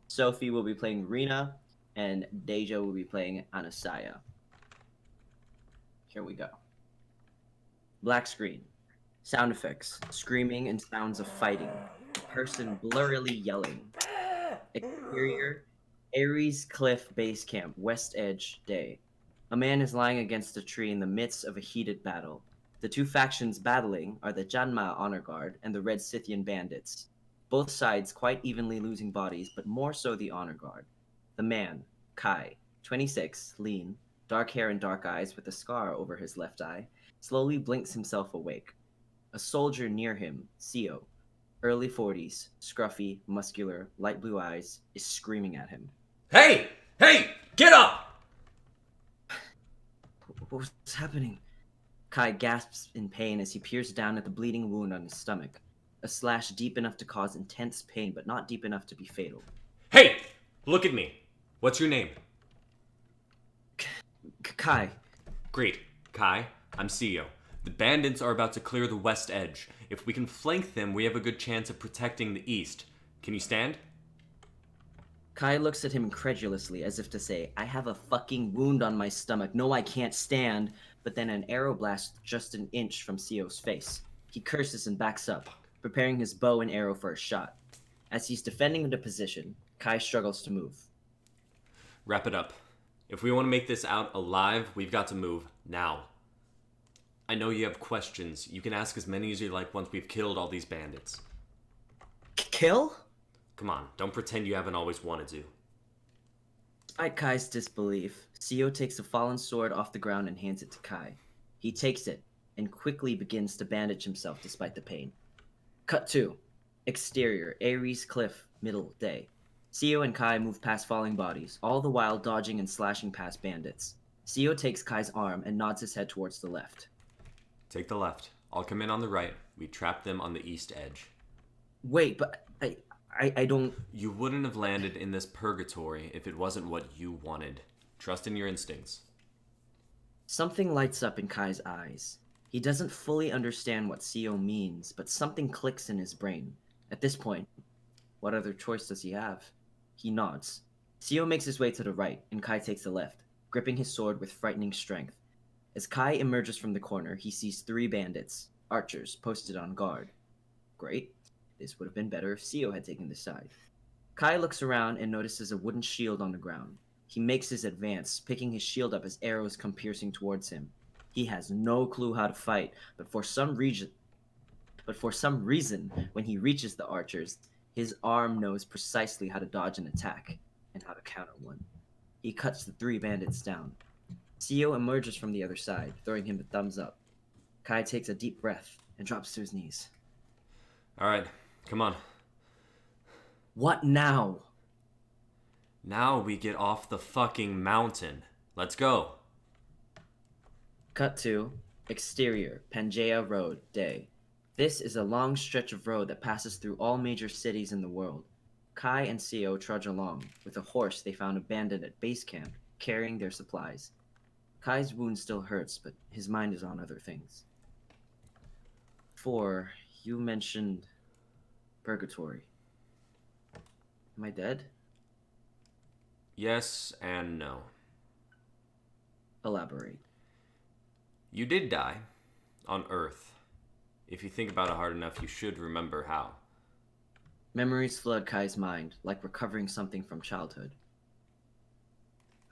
Sophie will be playing Rena, and Deja will be playing Anasaya. Here we go. Black screen. Sound effects. Screaming and sounds of fighting. Person blurrily yelling. Exterior. Ares Cliff Base Camp, West Edge, day. A man is lying against a tree in the midst of a heated battle. The two factions battling are the Janma Honor Guard and the Red Scythian Bandits. Both sides quite evenly losing bodies, but more so the Honor Guard. The man, Kai, 26, lean, dark hair and dark eyes with a scar over his left eye, slowly blinks himself awake. A soldier near him, Sio, early 40s, scruffy, muscular, light blue eyes, is screaming at him. Hey! Hey! Get up! What's happening? Kai gasps in pain as he peers down at the bleeding wound on his stomach. A slash deep enough to cause intense pain, but not deep enough to be fatal. Hey! Look at me. What's your name? Kai. Great. Kai, I'm CEO. The bandits are about to clear the west edge. If we can flank them, we have a good chance of protecting the east. Can you stand? Kai looks at him incredulously, as if to say, I have a fucking wound on my stomach. No, I can't stand. But then an arrow blasts just an inch from Sio's face. He curses and backs up, preparing his bow and arrow for a shot. As he's defending the position, Kai struggles to move. Wrap it up. If we want to make this out alive, we've got to move now. I know you have questions. You can ask as many as you like once we've killed all these bandits. Kill? Come on, don't pretend you haven't always wanted to. Despite Kai's disbelief, Sio takes a fallen sword off the ground and hands it to Kai. He takes it and quickly begins to bandage himself despite the pain. Cut 2. Exterior, Ares Cliff, middle day. Sio and Kai move past falling bodies, all the while dodging and slashing past bandits. Sio takes Kai's arm and nods his head towards the left. Take the left. I'll come in on the right. We trap them on the east edge. Wait, but I don't... You wouldn't have landed in this purgatory if it wasn't what you wanted. Trust in your instincts. Something lights up in Kai's eyes. He doesn't fully understand what Sio means, but something clicks in his brain. At this point, what other choice does he have? He nods. Sio makes his way to the right, and Kai takes the left, gripping his sword with frightening strength. As Kai emerges from the corner, he sees 3 bandits, archers, posted on guard. Great. This would have been better if Sio had taken this side. Kai looks around and notices a wooden shield on the ground. He makes his advance, picking his shield up as arrows come piercing towards him. He has no clue how to fight, but for some reason, when he reaches the archers, his arm knows precisely how to dodge an attack and how to counter one. He cuts the 3 bandits down. Sio emerges from the other side, throwing him a thumbs up. Kai takes a deep breath and drops to his knees. All right, come on. What now? Now we get off the fucking mountain. Let's go. Cut 2. Exterior, Pangaea Road, day. This is a long stretch of road that passes through all major cities in the world. Kai and Sio trudge along, with a horse they found abandoned at base camp, carrying their supplies. Kai's wound still hurts, but his mind is on other things. 4. You mentioned purgatory. Am I dead? Yes and no. Elaborate. You did die. On Earth. If you think about it hard enough, you should remember how. Memories flood Kai's mind, like recovering something from childhood.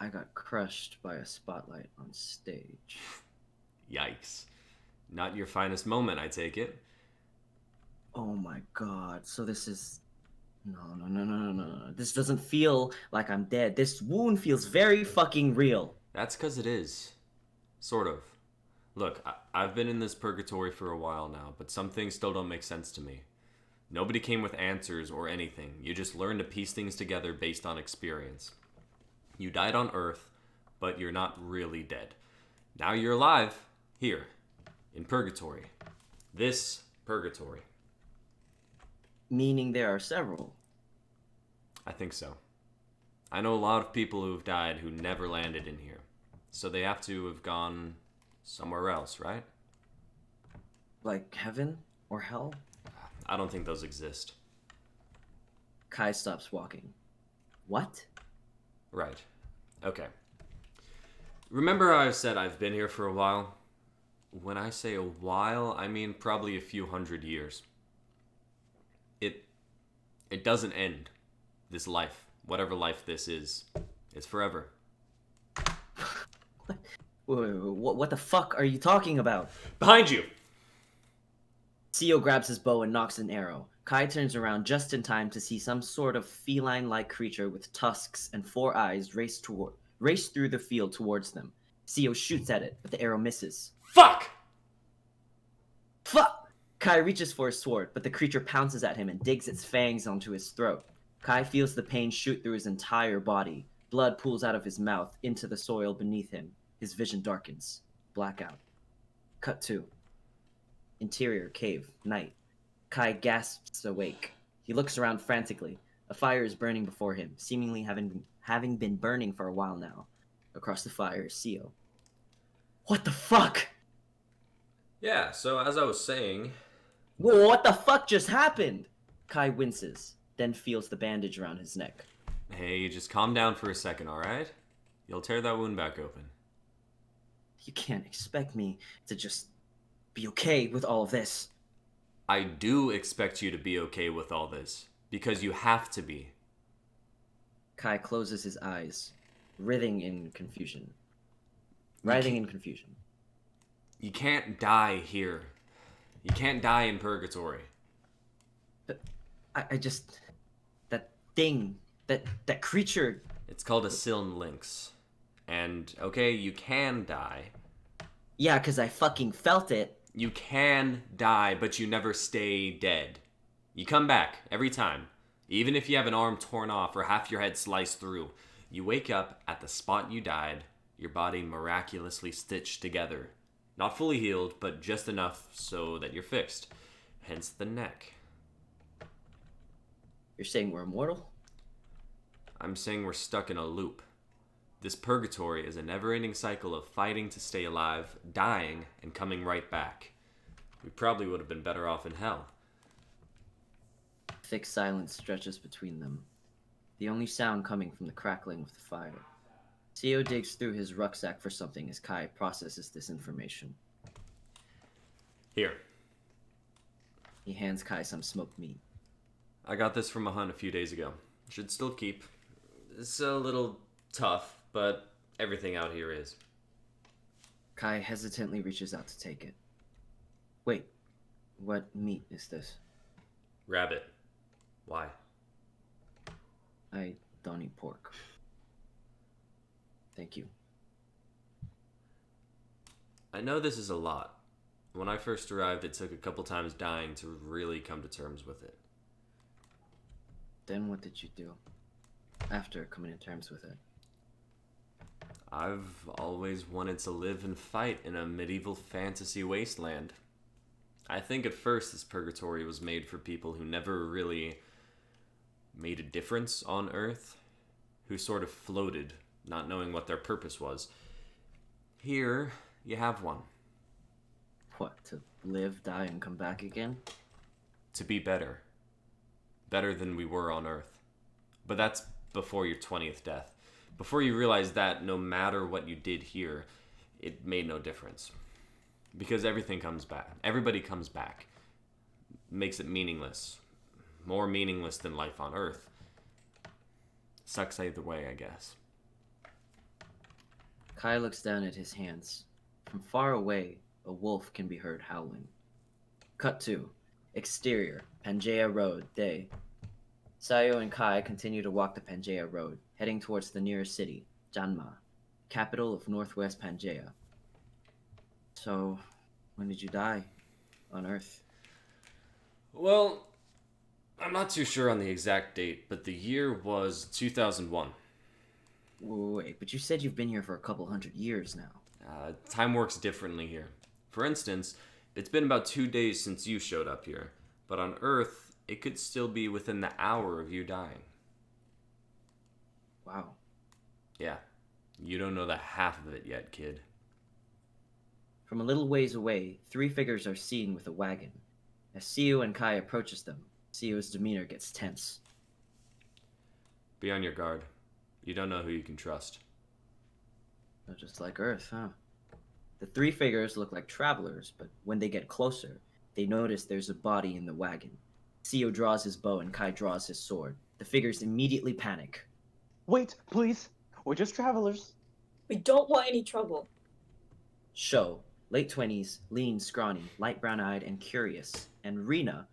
I got crushed by a spotlight on stage. Yikes. Not your finest moment, I take it. Oh my god, so this is... No. This doesn't feel like I'm dead. This wound feels very fucking real. That's 'cause it is. Sort of. Look, I've been in this purgatory for a while now, but some things still don't make sense to me. Nobody came with answers or anything. You just learn to piece things together based on experience. You died on Earth, but you're not really dead. Now you're alive, here, in purgatory. This purgatory. Meaning there are several. I think so. I know a lot of people who've died who never landed in here. So they have to have gone somewhere else, right? Like heaven or hell? I don't think those exist. Kai stops walking. What? Right. Okay. Remember how I said I've been here for a while? When I say a while, I mean probably a few hundred years. It doesn't end. This life, whatever life this is, it's forever. What the fuck are you talking about? Behind you! Sio grabs his bow and knocks an arrow. Kai turns around just in time to see some sort of feline-like creature with tusks and 4 eyes race race through the field towards them. Sio shoots at it, but the arrow misses. Fuck! Fuck! Kai reaches for his sword, but the creature pounces at him and digs its fangs onto his throat. Kai feels the pain shoot through his entire body. Blood pools out of his mouth into the soil beneath him. His vision darkens. Blackout. Cut 2. Interior, cave, night. Kai gasps awake. He looks around frantically. A fire is burning before him, seemingly having been burning for a while now. Across the fire is Sio. What the fuck? Yeah, so as I was saying... Whoa, what the fuck just happened? Kai winces, then feels the bandage around his neck. Hey, just calm down for a second, alright? You'll tear that wound back open. You can't expect me to just be okay with all of this. I do expect you to be okay with all this, because you have to be. Kai closes his eyes, writhing in confusion. You can't die here. You can't die in purgatory. But I just... That thing, that creature... It's called a Siln Lynx. And, okay, you can die. Yeah, because I fucking felt it. You can die, but you never stay dead. You come back, every time. Even if you have an arm torn off or half your head sliced through. You wake up at the spot you died, your body miraculously stitched together. Not fully healed, but just enough so that you're fixed. Hence the neck. You're saying we're immortal? I'm saying we're stuck in a loop. This purgatory is a never-ending cycle of fighting to stay alive, dying, and coming right back. We probably would have been better off in hell. Thick silence stretches between them, the only sound coming from the crackling of the fire. Sio digs through his rucksack for something as Kai processes this information. Here. He hands Kai some smoked meat. I got this from a hunt a few days ago. Should still keep. It's a little tough, but everything out here is. Kai hesitantly reaches out to take it. Wait, what meat is this? Rabbit. Why? I don't eat pork. Thank you. I know this is a lot. When I first arrived, it took a couple times dying to really come to terms with it. Then what did you do after coming to terms with it? I've always wanted to live and fight in a medieval fantasy wasteland. I think at first this purgatory was made for people who never really made a difference on Earth, who sort of floated, not knowing what their purpose was. Here, you have one. What, to live, die, and come back again? To be better. Better than we were on Earth. But that's before your 20th death. Before you realize that no matter what you did here, it made no difference. Because everything comes back. Everybody comes back. Makes it meaningless. More meaningless than life on Earth. Sucks either way, I guess. Kai looks down at his hands. From far away, a wolf can be heard howling. Cut 2. Exterior, Pangaea Road, day. Sayo and Kai continue to walk the Pangaea Road, heading towards the nearest city, Janma, capital of northwest Pangaea. So, when did you die? On Earth? Well, I'm not too sure on the exact date, but the year was 2001. Wait, but you said you've been here for a couple hundred years now. Time works differently here. For instance, it's been about 2 days since you showed up here, but on Earth, it could still be within the hour of you dying. Wow. Yeah, you don't know the half of it yet, kid. From a little ways away, 3 figures are seen with a wagon. As Sio and Kai approaches them, Sio's demeanor gets tense. Be on your guard. You don't know who you can trust. They're just like Earth, huh? The 3 figures look like travelers, but when they get closer, they notice there's a body in the wagon. Sio draws his bow and Kai draws his sword. The figures immediately panic. Wait, please. We're just travelers. We don't want any trouble. Sho, late 20s, lean, scrawny, light brown-eyed, and curious, and Rena,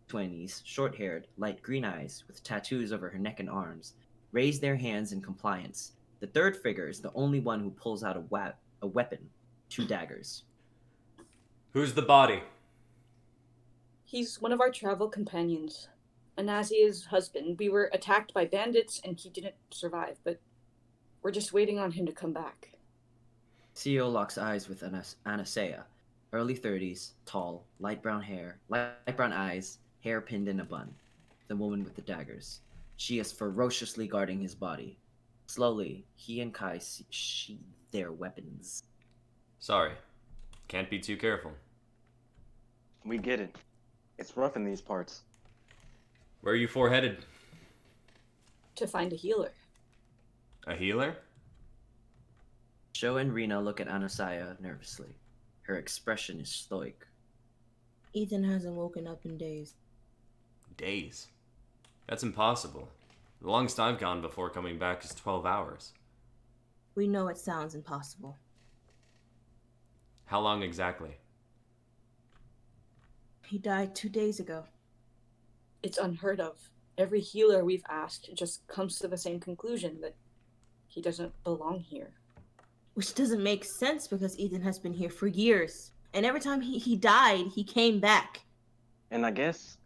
20s, short-haired, light green eyes, with tattoos over her neck and arms, raise their hands in compliance. The third figure is the only one who pulls out a weapon, 2 daggers. Who's the body? He's one of our travel companions. Anazia's husband. We were attacked by bandits and he didn't survive, but we're just waiting on him to come back. CEO locks eyes with Anastasia. Early 30s, tall, light brown eyes, hair pinned in a bun. The woman with the daggers. She is ferociously guarding his body. Slowly, he and Kai sheathe their weapons. Sorry. Can't be too careful. We get it. It's rough in these parts. Where are you 4 headed? To find a healer. A healer? Sho and Rena look at Anastasia nervously. Her expression is stoic. Ethan hasn't woken up in days. Days? That's impossible. The longest I've gone before coming back is 12 hours. We know it sounds impossible. How long exactly? He died 2 days ago. It's unheard of. Every healer we've asked just comes to the same conclusion, that he doesn't belong here. Which doesn't make sense because Ethan has been here for years. And every time he died, he came back. And I guess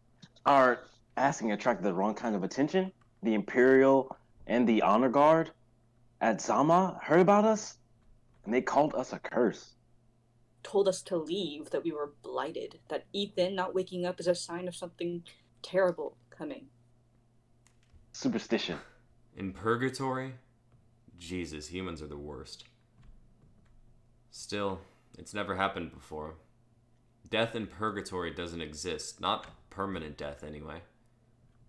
our asking attracted the wrong kind of attention. The Imperial and the Honor Guard at Zama heard about us, and they called us a curse. Told us to leave, that we were blighted, that Ethan not waking up is a sign of something terrible coming. Superstition. In purgatory? Jesus, humans are the worst. Still, it's never happened before. Death in purgatory doesn't exist. Not permanent death, anyway.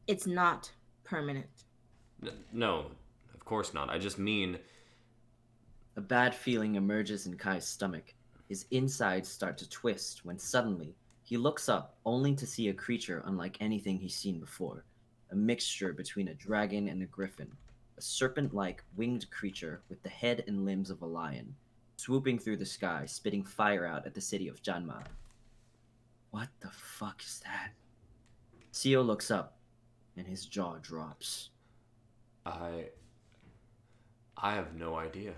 It's not permanent. No, of course not. I just mean... A bad feeling emerges in Kai's stomach. His insides start to twist when suddenly he looks up only to see a creature unlike anything he's seen before. A mixture between a dragon and a griffin. A serpent-like winged creature with the head and limbs of a lion, swooping through the sky, spitting fire out at the city of Janma. What the fuck is that? Seo looks up, and his jaw drops. I have no idea.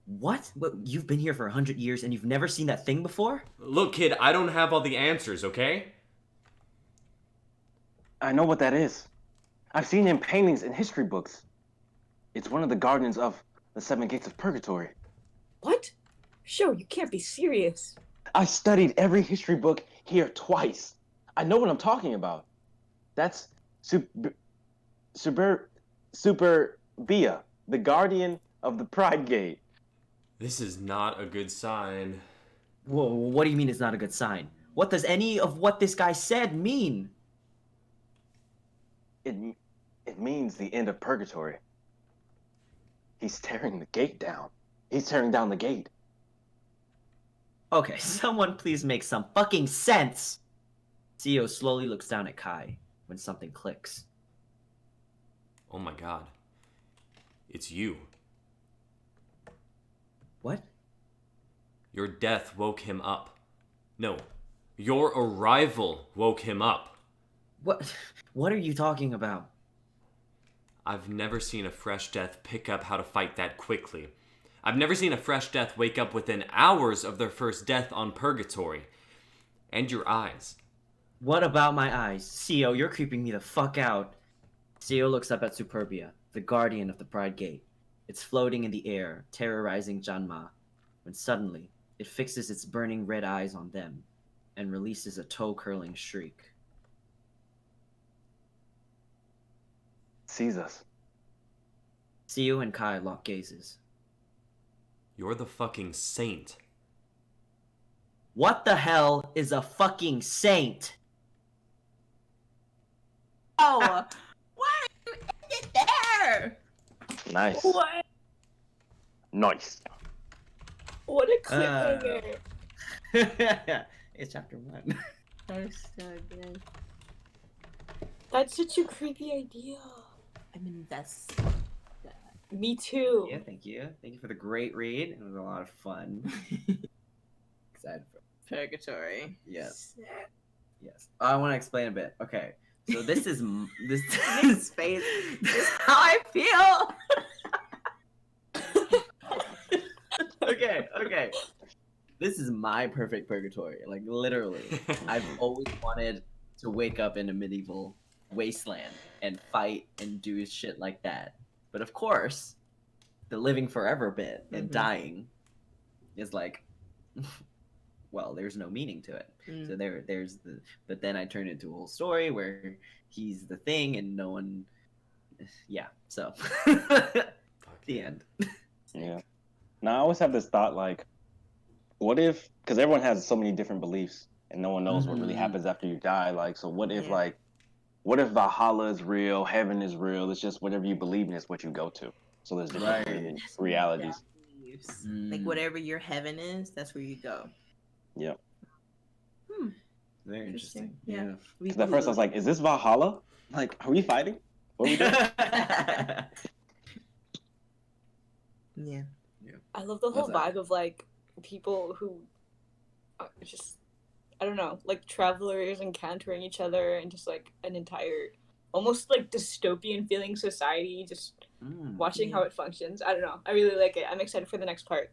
What? You've been here for 100 years and you've never seen that thing before? Look, kid, I don't have all the answers, okay? I know what that is. I've seen it in paintings and history books. It's one of the guardians of the 7 gates of purgatory. What? Sho, you can't be serious. I studied every history book here twice. I know what I'm talking about. That's Superbia, the guardian of the Pride Gate. This is not a good sign. Whoa, what do you mean it's not a good sign? What does any of what this guy said mean? It means the end of purgatory. He's tearing the gate down. He's tearing down the gate. Okay, someone please make some fucking sense! Seo slowly looks down at Kai when something clicks. Oh my god. It's you. What? Your death woke him up. No, your arrival woke him up. What are you talking about? I've never seen a fresh death pick up how to fight that quickly. I've never seen a fresh death wake up within hours of their first death on purgatory. And your eyes. What about my eyes? Seo, you're creeping me the fuck out. Seo looks up at Superbia, the guardian of the Pride Gate. It's floating in the air, terrorizing Janma, when suddenly it fixes its burning red eyes on them and releases a toe-curling shriek. Sees us. Seo and Kai lock gazes. You're the fucking saint. What the hell is a fucking saint? Oh, why did you end it there? Nice. What? Nice. What a cliffhanger. It's chapter 1. That was so good. That's such a creepy idea. I'm invested. Me too. Yeah, thank you. Thank you for the great read. It was a lot of fun. Excited for Purgatory. Yes. Yes. I want to explain a bit. Okay. So this is this His face is how I feel. This is my perfect purgatory. Like literally, I've always wanted to wake up in a medieval wasteland and fight and do shit like that. But of course, the living forever bit and Mhm. dying is like, well, there's no meaning to it. Mm. So there's the. But then I turned it into a whole story where he's the thing and no one. Yeah. So the end. Yeah. Now I always have this thought like, what if? Because everyone has so many different beliefs, and no one knows what really Mhm. happens after you die. Like, so what if Yeah. what if Valhalla is real, heaven is real? It's just whatever you believe in is what you go to. So there's different Right. realities. Like Mm. whatever your heaven is, that's where you go. Yep. Very Interesting. interesting. Yeah. Because at first I was like, is this Valhalla? Like, are we fighting? What are we doing? Yeah. I love the whole What's that? vibe of like people who are just, I don't know, like travelers encountering each other and just like an entire almost like dystopian feeling society, just watching how it functions. I don't know. I really like it. I'm excited for the next part.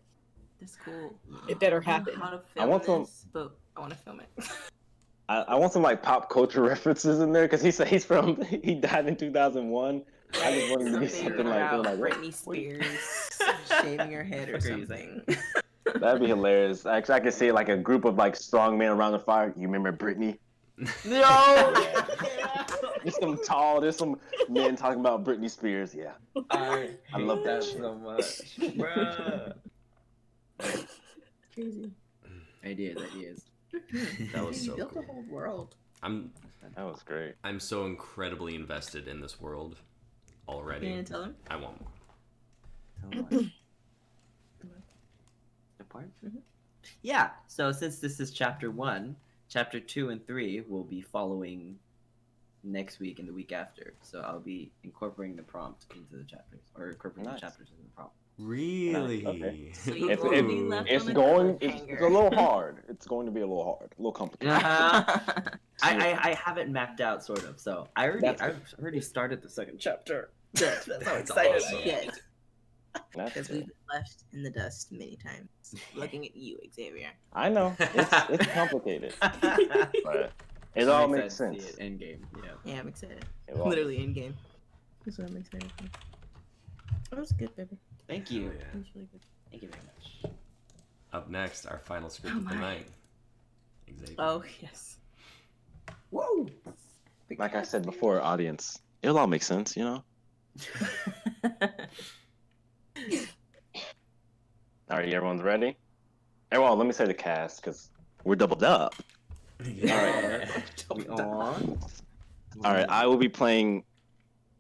That's cool. It better I don't happen. know how to I film want some- this, but I want to film it. I want some like pop culture references in there because he said he died in 2001. I just want him to be something like they're like, what? Britney Spears shaving her head or What are you saying? something. That'd be hilarious. Actually, I could see like a group of like strong men around the fire. You remember Britney? No. There's some men talking about Britney Spears. Yeah, I love that that shit. so much, bruh. Crazy. Ideas. That was You so built cool. a whole world. I'm That was great. I'm so incredibly invested in this world already. You gonna tell him? I want more. The part? Mhm. Yeah. So since this is chapter 1, chapter 2 and 3 will be following next week and the week after. So I'll be incorporating the prompt into the chapters, or incorporating Nice. the chapters into the prompt. Really? Okay. So you It's- won't it- be left It's on a going. It's cliffhanger. a little hard. It's going to be a little hard, a little complicated. I have it mapped out sort of. So I've already started the second chapter. That's how That's excited awesome. I am. Yes, That's because good. we've been left in the dust many times. Looking at you, Xavier. I know it's complicated, but it all makes sense. See it end game. Yeah. Yeah, I'm excited. It all- Literally in game. That's what I'm excited for. That was good, baby. Thank you. Oh, yeah. That was really good. Thank you very much. Up next, our final script Oh of the my. night. Xavier. Oh yes. Whoa. Like I said before, audience, it'll all make sense, you know. All right, everyone's ready. Everyone, let me say the cast because we're doubled up. Yeah. We on. All right, I will be playing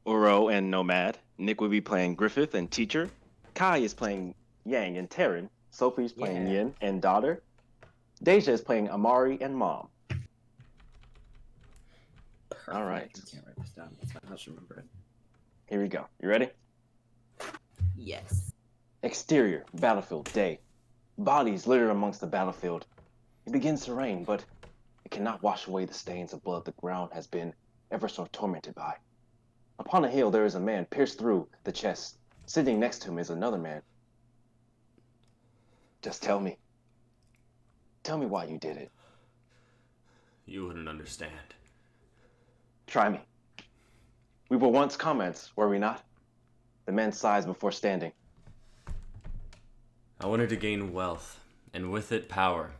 Uro and Nomad. Nick will be playing Griffith and Teacher. Kai is playing Yang and Terran. Sophie's playing Yeah. Yin and Daughter. Deja is playing Amari and Mom. All right, I can't write this down. That's fine. I'll just remember it. here we go. You ready? Yes. Exterior, battlefield, day. Bodies littered amongst the battlefield. It begins to rain, but it cannot wash away the stains of blood the ground has been ever so tormented by. Upon a hill there is a man pierced through the chest. Sitting next to him is another man. Just tell me. Tell me why you did it. You wouldn't understand. Try me. We were once comrades, were we not? The man sighs before standing. I wanted to gain wealth, and with it, power.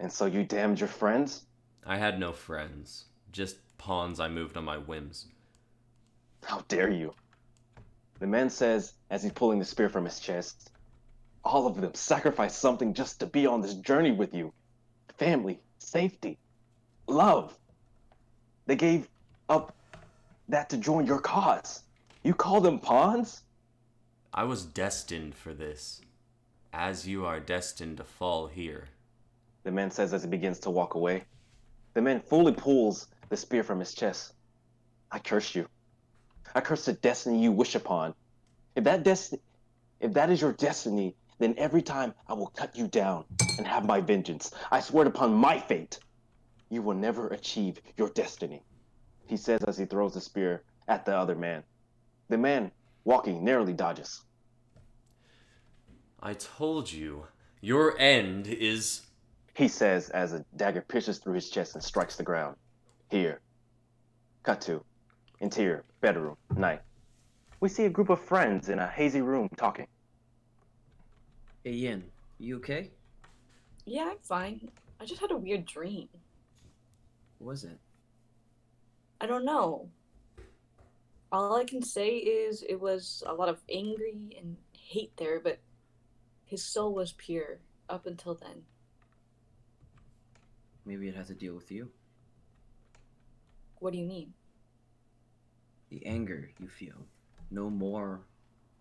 And so you damned your friends? I had no friends, just pawns I moved on my whims. How dare you? The man says as he's pulling the spear from his chest. All of them sacrificed something just to be on this journey with you. Family, safety, love. They gave up that to join your cause. You call them pawns? I was destined for this, as you are destined to fall here. The man says as he begins to walk away. The man fully pulls the spear from his chest. I curse you. I curse the destiny you wish upon. If that is your destiny, then every time I will cut you down and have my vengeance. I swear it upon my fate. You will never achieve your destiny, he says as he throws the spear at the other man. The man, walking, narrowly dodges. I told you, Your end is... He says as a dagger pierces through his chest and strikes the ground. Here. Cut to. Interior. Bedroom. Night. We see a group of friends in a hazy room talking. Hey, Yin, you okay? Yeah, I'm fine. I just had a weird dream. What was it? I don't know. All I can say is it was a lot of angry and hate there, but his soul was pure up until then. Maybe it had to deal with you. What do you mean? The anger you feel. No more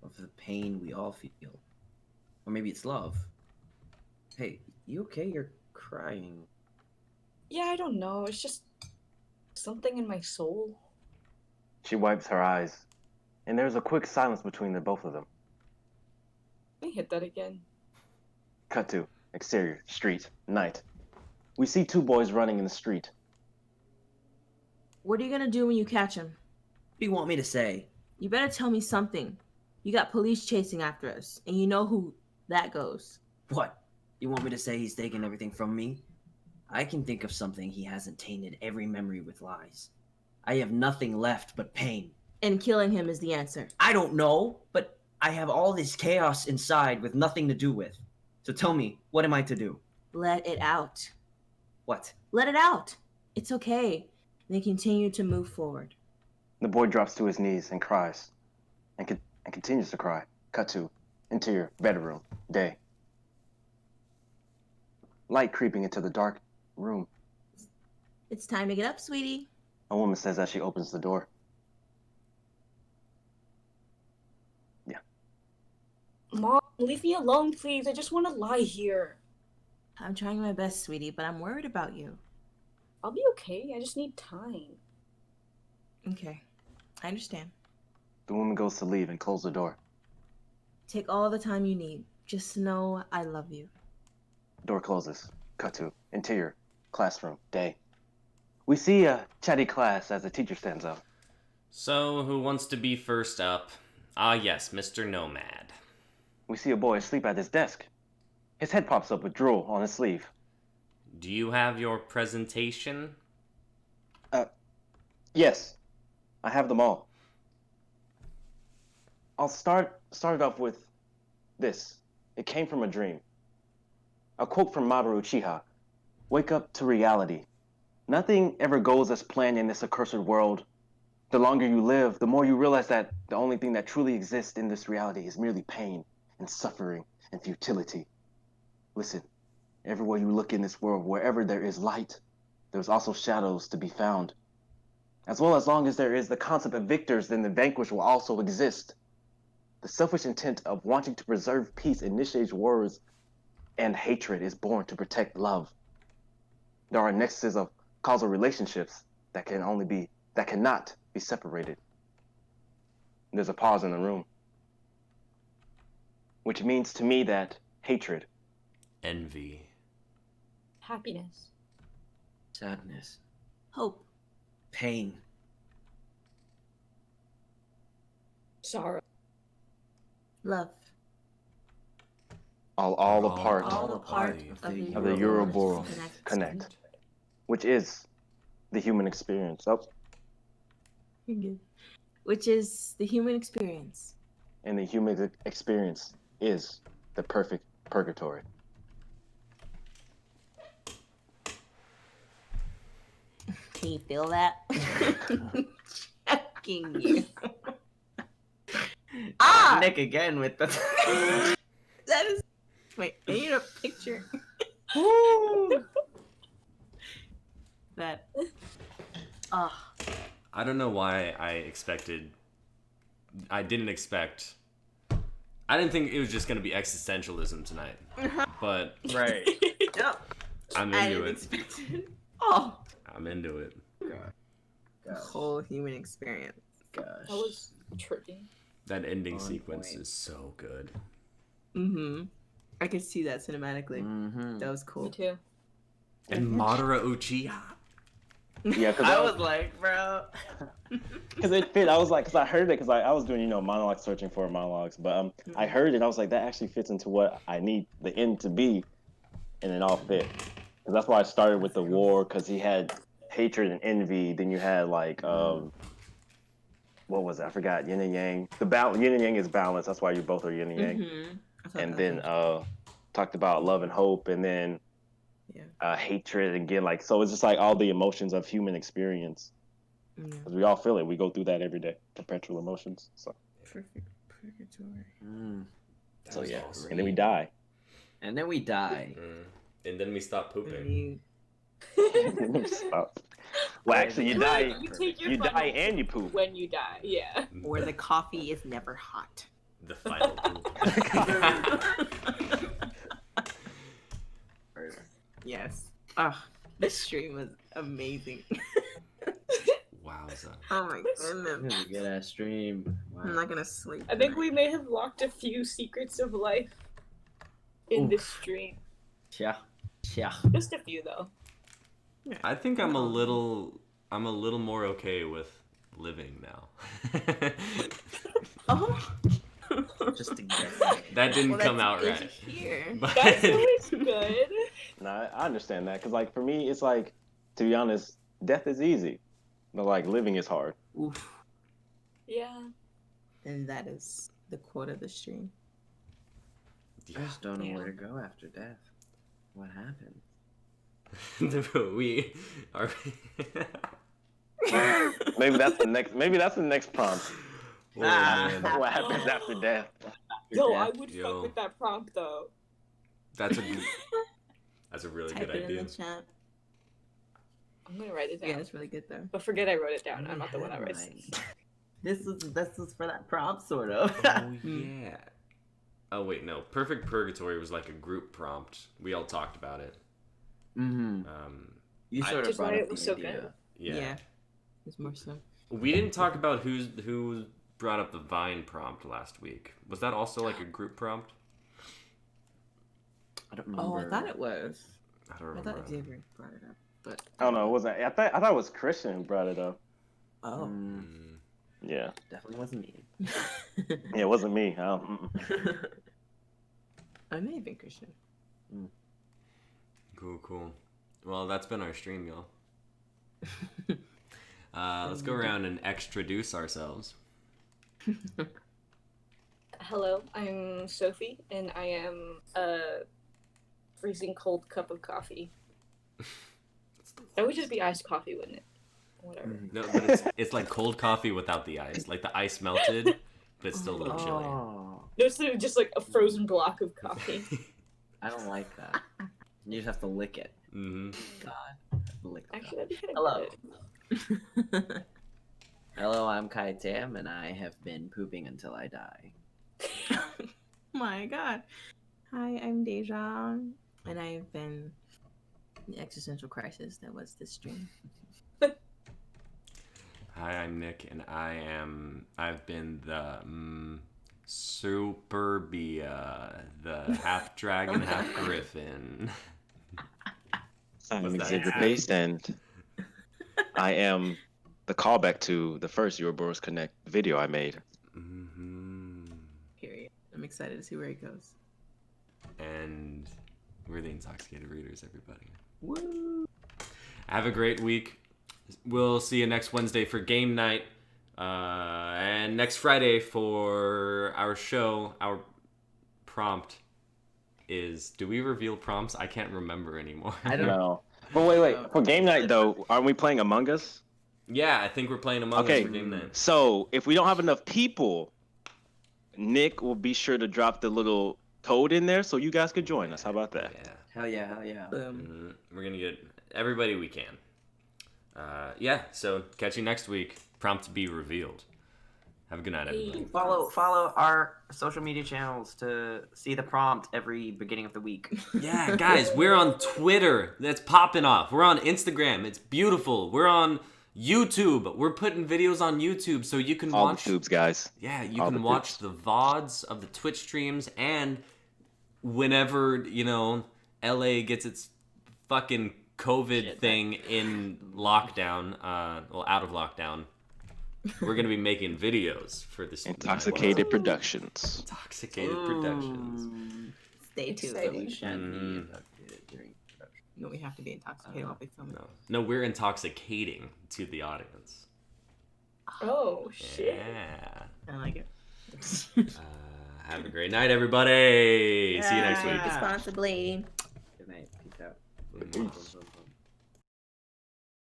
of the pain we all feel. Or maybe it's love. Hey, you okay? You're crying. Yeah, I don't know. It's just something in my soul. She wipes her eyes, and there's a quick silence between the both of them. Let me hit that again. Cut to. Exterior. Street. Night. We see two boys running in the street. What are you gonna do when you catch him? What do you want me to say? You better tell me something. You got police chasing after us, and you know who that goes. What? You want me to say he's taking everything from me? I can think of something he hasn't tainted every memory with lies. I have nothing left but pain. And killing him is the answer. I don't know, but I have all this chaos inside with nothing to do with. So tell me, what am I to do? Let it out. What? Let it out. It's okay. They continue to move forward. The boy drops to his knees and cries, and continues to cry. Cut to. Interior. Bedroom. Day. Light creeping into the dark room. It's time to get up, sweetie. A woman says as she opens the door. Mom, leave me alone, please. I just want to lie here. I'm trying my best, sweetie, but I'm worried about you. I'll be okay. I just need time. Okay. I understand. The woman goes to leave and close the door. Take all the time you need. Just know I love you. Door closes. Cut to. Interior. Classroom. Day. We see a chatty class as the teacher stands up. So, who wants to be first up? Ah, yes, Mr. Nomad. We see a boy asleep at his desk. His head pops up with drool on his sleeve. Do you have your presentation? Yes. I have them all. I'll start it off with this. It came from a dream. A quote from Mamoru Uchiha. Wake up to reality. Nothing ever goes as planned in this accursed world. The longer you live, the more you realize that the only thing that truly exists in this reality is merely pain and suffering and futility. Listen, everywhere you look in this world, wherever there is light, there's also shadows to be found. As well, as long as there is the concept of victors, then the vanquished will also exist. The selfish intent of wanting to preserve peace initiates wars, and hatred is born to protect love. There are nexuses of causal relationships that cannot be separated. There's a pause in the room, which means to me that hatred, Envy. Happiness. Sadness. Hope. Pain. Sorrow. Love. all a part All a part of the of the Ouroboros connect, which is the human experience. Oh, Which is the human experience. and the human experience is the perfect purgatory. Can you feel that? Checking you. Ah! Nick again with the. That is. Wait, I need a picture. That. Ah. I don't know why I didn't think it was just going to be existentialism tonight. But Right. Yep. I'm I into didn't it. expect it. Oh. I'm into it. The whole human experience. Gosh. That was tricky. That ending On sequence point. is so good. Mm-hmm. I could see that cinematically. Mm-hmm. That was Me cool. too. And Madara Uchiha. Yeah, because I was like, bro. because it fit. I was like, because I heard it, because I was doing, monologue searching for monologues, but I heard it. I was like, that actually fits into what I need the end to be, and it all fit. And that's why I started with the war, because he had hatred and envy. Then you had like, what was it? I forgot. Yin and yang. Yin and yang is balance. That's why you both are yin and yang. And then talked about love and hope, and then hatred again. Like, so it's just like all the emotions of human experience. Because we all feel it. We go through that every day. Perpetual emotions. So. Perfect purgatory. So yeah, awesome. and then we die. And then we die. And then we stop pooping. Stop. Well, actually, you die. You die and you poop. When you die, yeah. Or the coffee is never hot. The final poop. Yes. Oh, this stream was amazing. Wowza. Oh my goodness. This is a good ass stream. Wow. I'm not gonna sleep. I think we may have locked a few secrets of life in this stream. Yeah. Just a few though. I think I'm a little more okay with living now. Oh. Just to get That didn't come out good right. to hear. But That's always good. Nah, I understand that, because like for me, it's like, to be honest, death is easy, but like living is hard. Oof. Yeah. And that is the quote of the stream. I just don't know where to go after death. What happened? we are. Maybe that's the next prompt. Oh, man. What happens after death? Yo, I would Yo. fuck with that prompt though. That's a really Type good it in idea. the chat. I'm gonna write it down. Yeah, it's really good though. But forget I wrote it down. I'm not the one that writes it. This was for that prompt, sort of. Oh yeah. Oh wait, no. Perfect Purgatory was like a group prompt. We all talked about it. You sort of Just brought why up it was the so idea. good. Yeah. It's more so. We didn't talk about who brought up the Vine prompt last week. Was that also like a group prompt? I don't remember. Oh, I thought it was. I don't I remember. thought Xavier brought it up, but I don't know. Was I thought it was Christian who brought it up. oh, Yeah. Definitely wasn't me. Yeah, it wasn't me. I may have been Christian. Cool. Well, that's been our stream, y'all. Let's go around and extraduce ourselves. Hello, I'm Sophie, and I am a freezing cold cup of coffee. That would just be iced coffee, wouldn't it? Whatever. No, but it's like cold coffee without the ice. Like the ice melted, but it's still a little chilly. Oh, No, it's literally just like a frozen block of coffee. I don't like that. You just have to lick it. Mm-hmm. God. Lick that. Actually, that'd be kind of Hello. good. Hello, I'm Kai Tam, and I have been pooping until I die. My God. Hi, I'm Deja, and I've been the existential crisis that was this stream. Hi, I'm Nick, and I've been the Superbia, the half dragon, half griffin. I'm Was that Xavier it? Paste, and I am the callback to the first Euroboros Connect video I made. Mm-hmm. Period. I'm excited to see where it goes. And we're the Intoxicated Readers, everybody. Woo! Have a great week. We'll see you next Wednesday for game night. And next Friday for our show. Our prompt is... Do we reveal prompts? I can't remember anymore. I don't No. But wait. For game night, though, aren't we playing Among Us? Yeah, I think we're playing Among Okay. Us for game night. So, if we don't have enough people, Nick will be sure to drop the little code in there so you guys could join us. How about that? Yeah. Hell yeah. Boom. We're going to get everybody we can. Yeah, so catch you next week. Prompt to be revealed. Have a good night, everybody. Follow our social media channels to see the prompt every beginning of the week. Yeah, guys, we're on Twitter. That's popping off. We're on Instagram. It's beautiful. We're on YouTube. We're putting videos on YouTube so you can All watch. the tubes, guys. Yeah, you All can the watch tubes. the VODs of the Twitch streams, and whenever, LA gets its fucking COVID Shit, thing in lockdown, well, out of lockdown, we're gonna be making videos for this. Intoxicated Productions. Intoxicated Productions. Stay tuned. Exciting. We shan't be Mm. intoxicated during production. No, we have to be intoxicated while we film it. No, we're intoxicating to the audience. Oh shit. Yeah. I like it. Have a great night, everybody. See you next week. Responsibly. Good night. Peace out. Peace.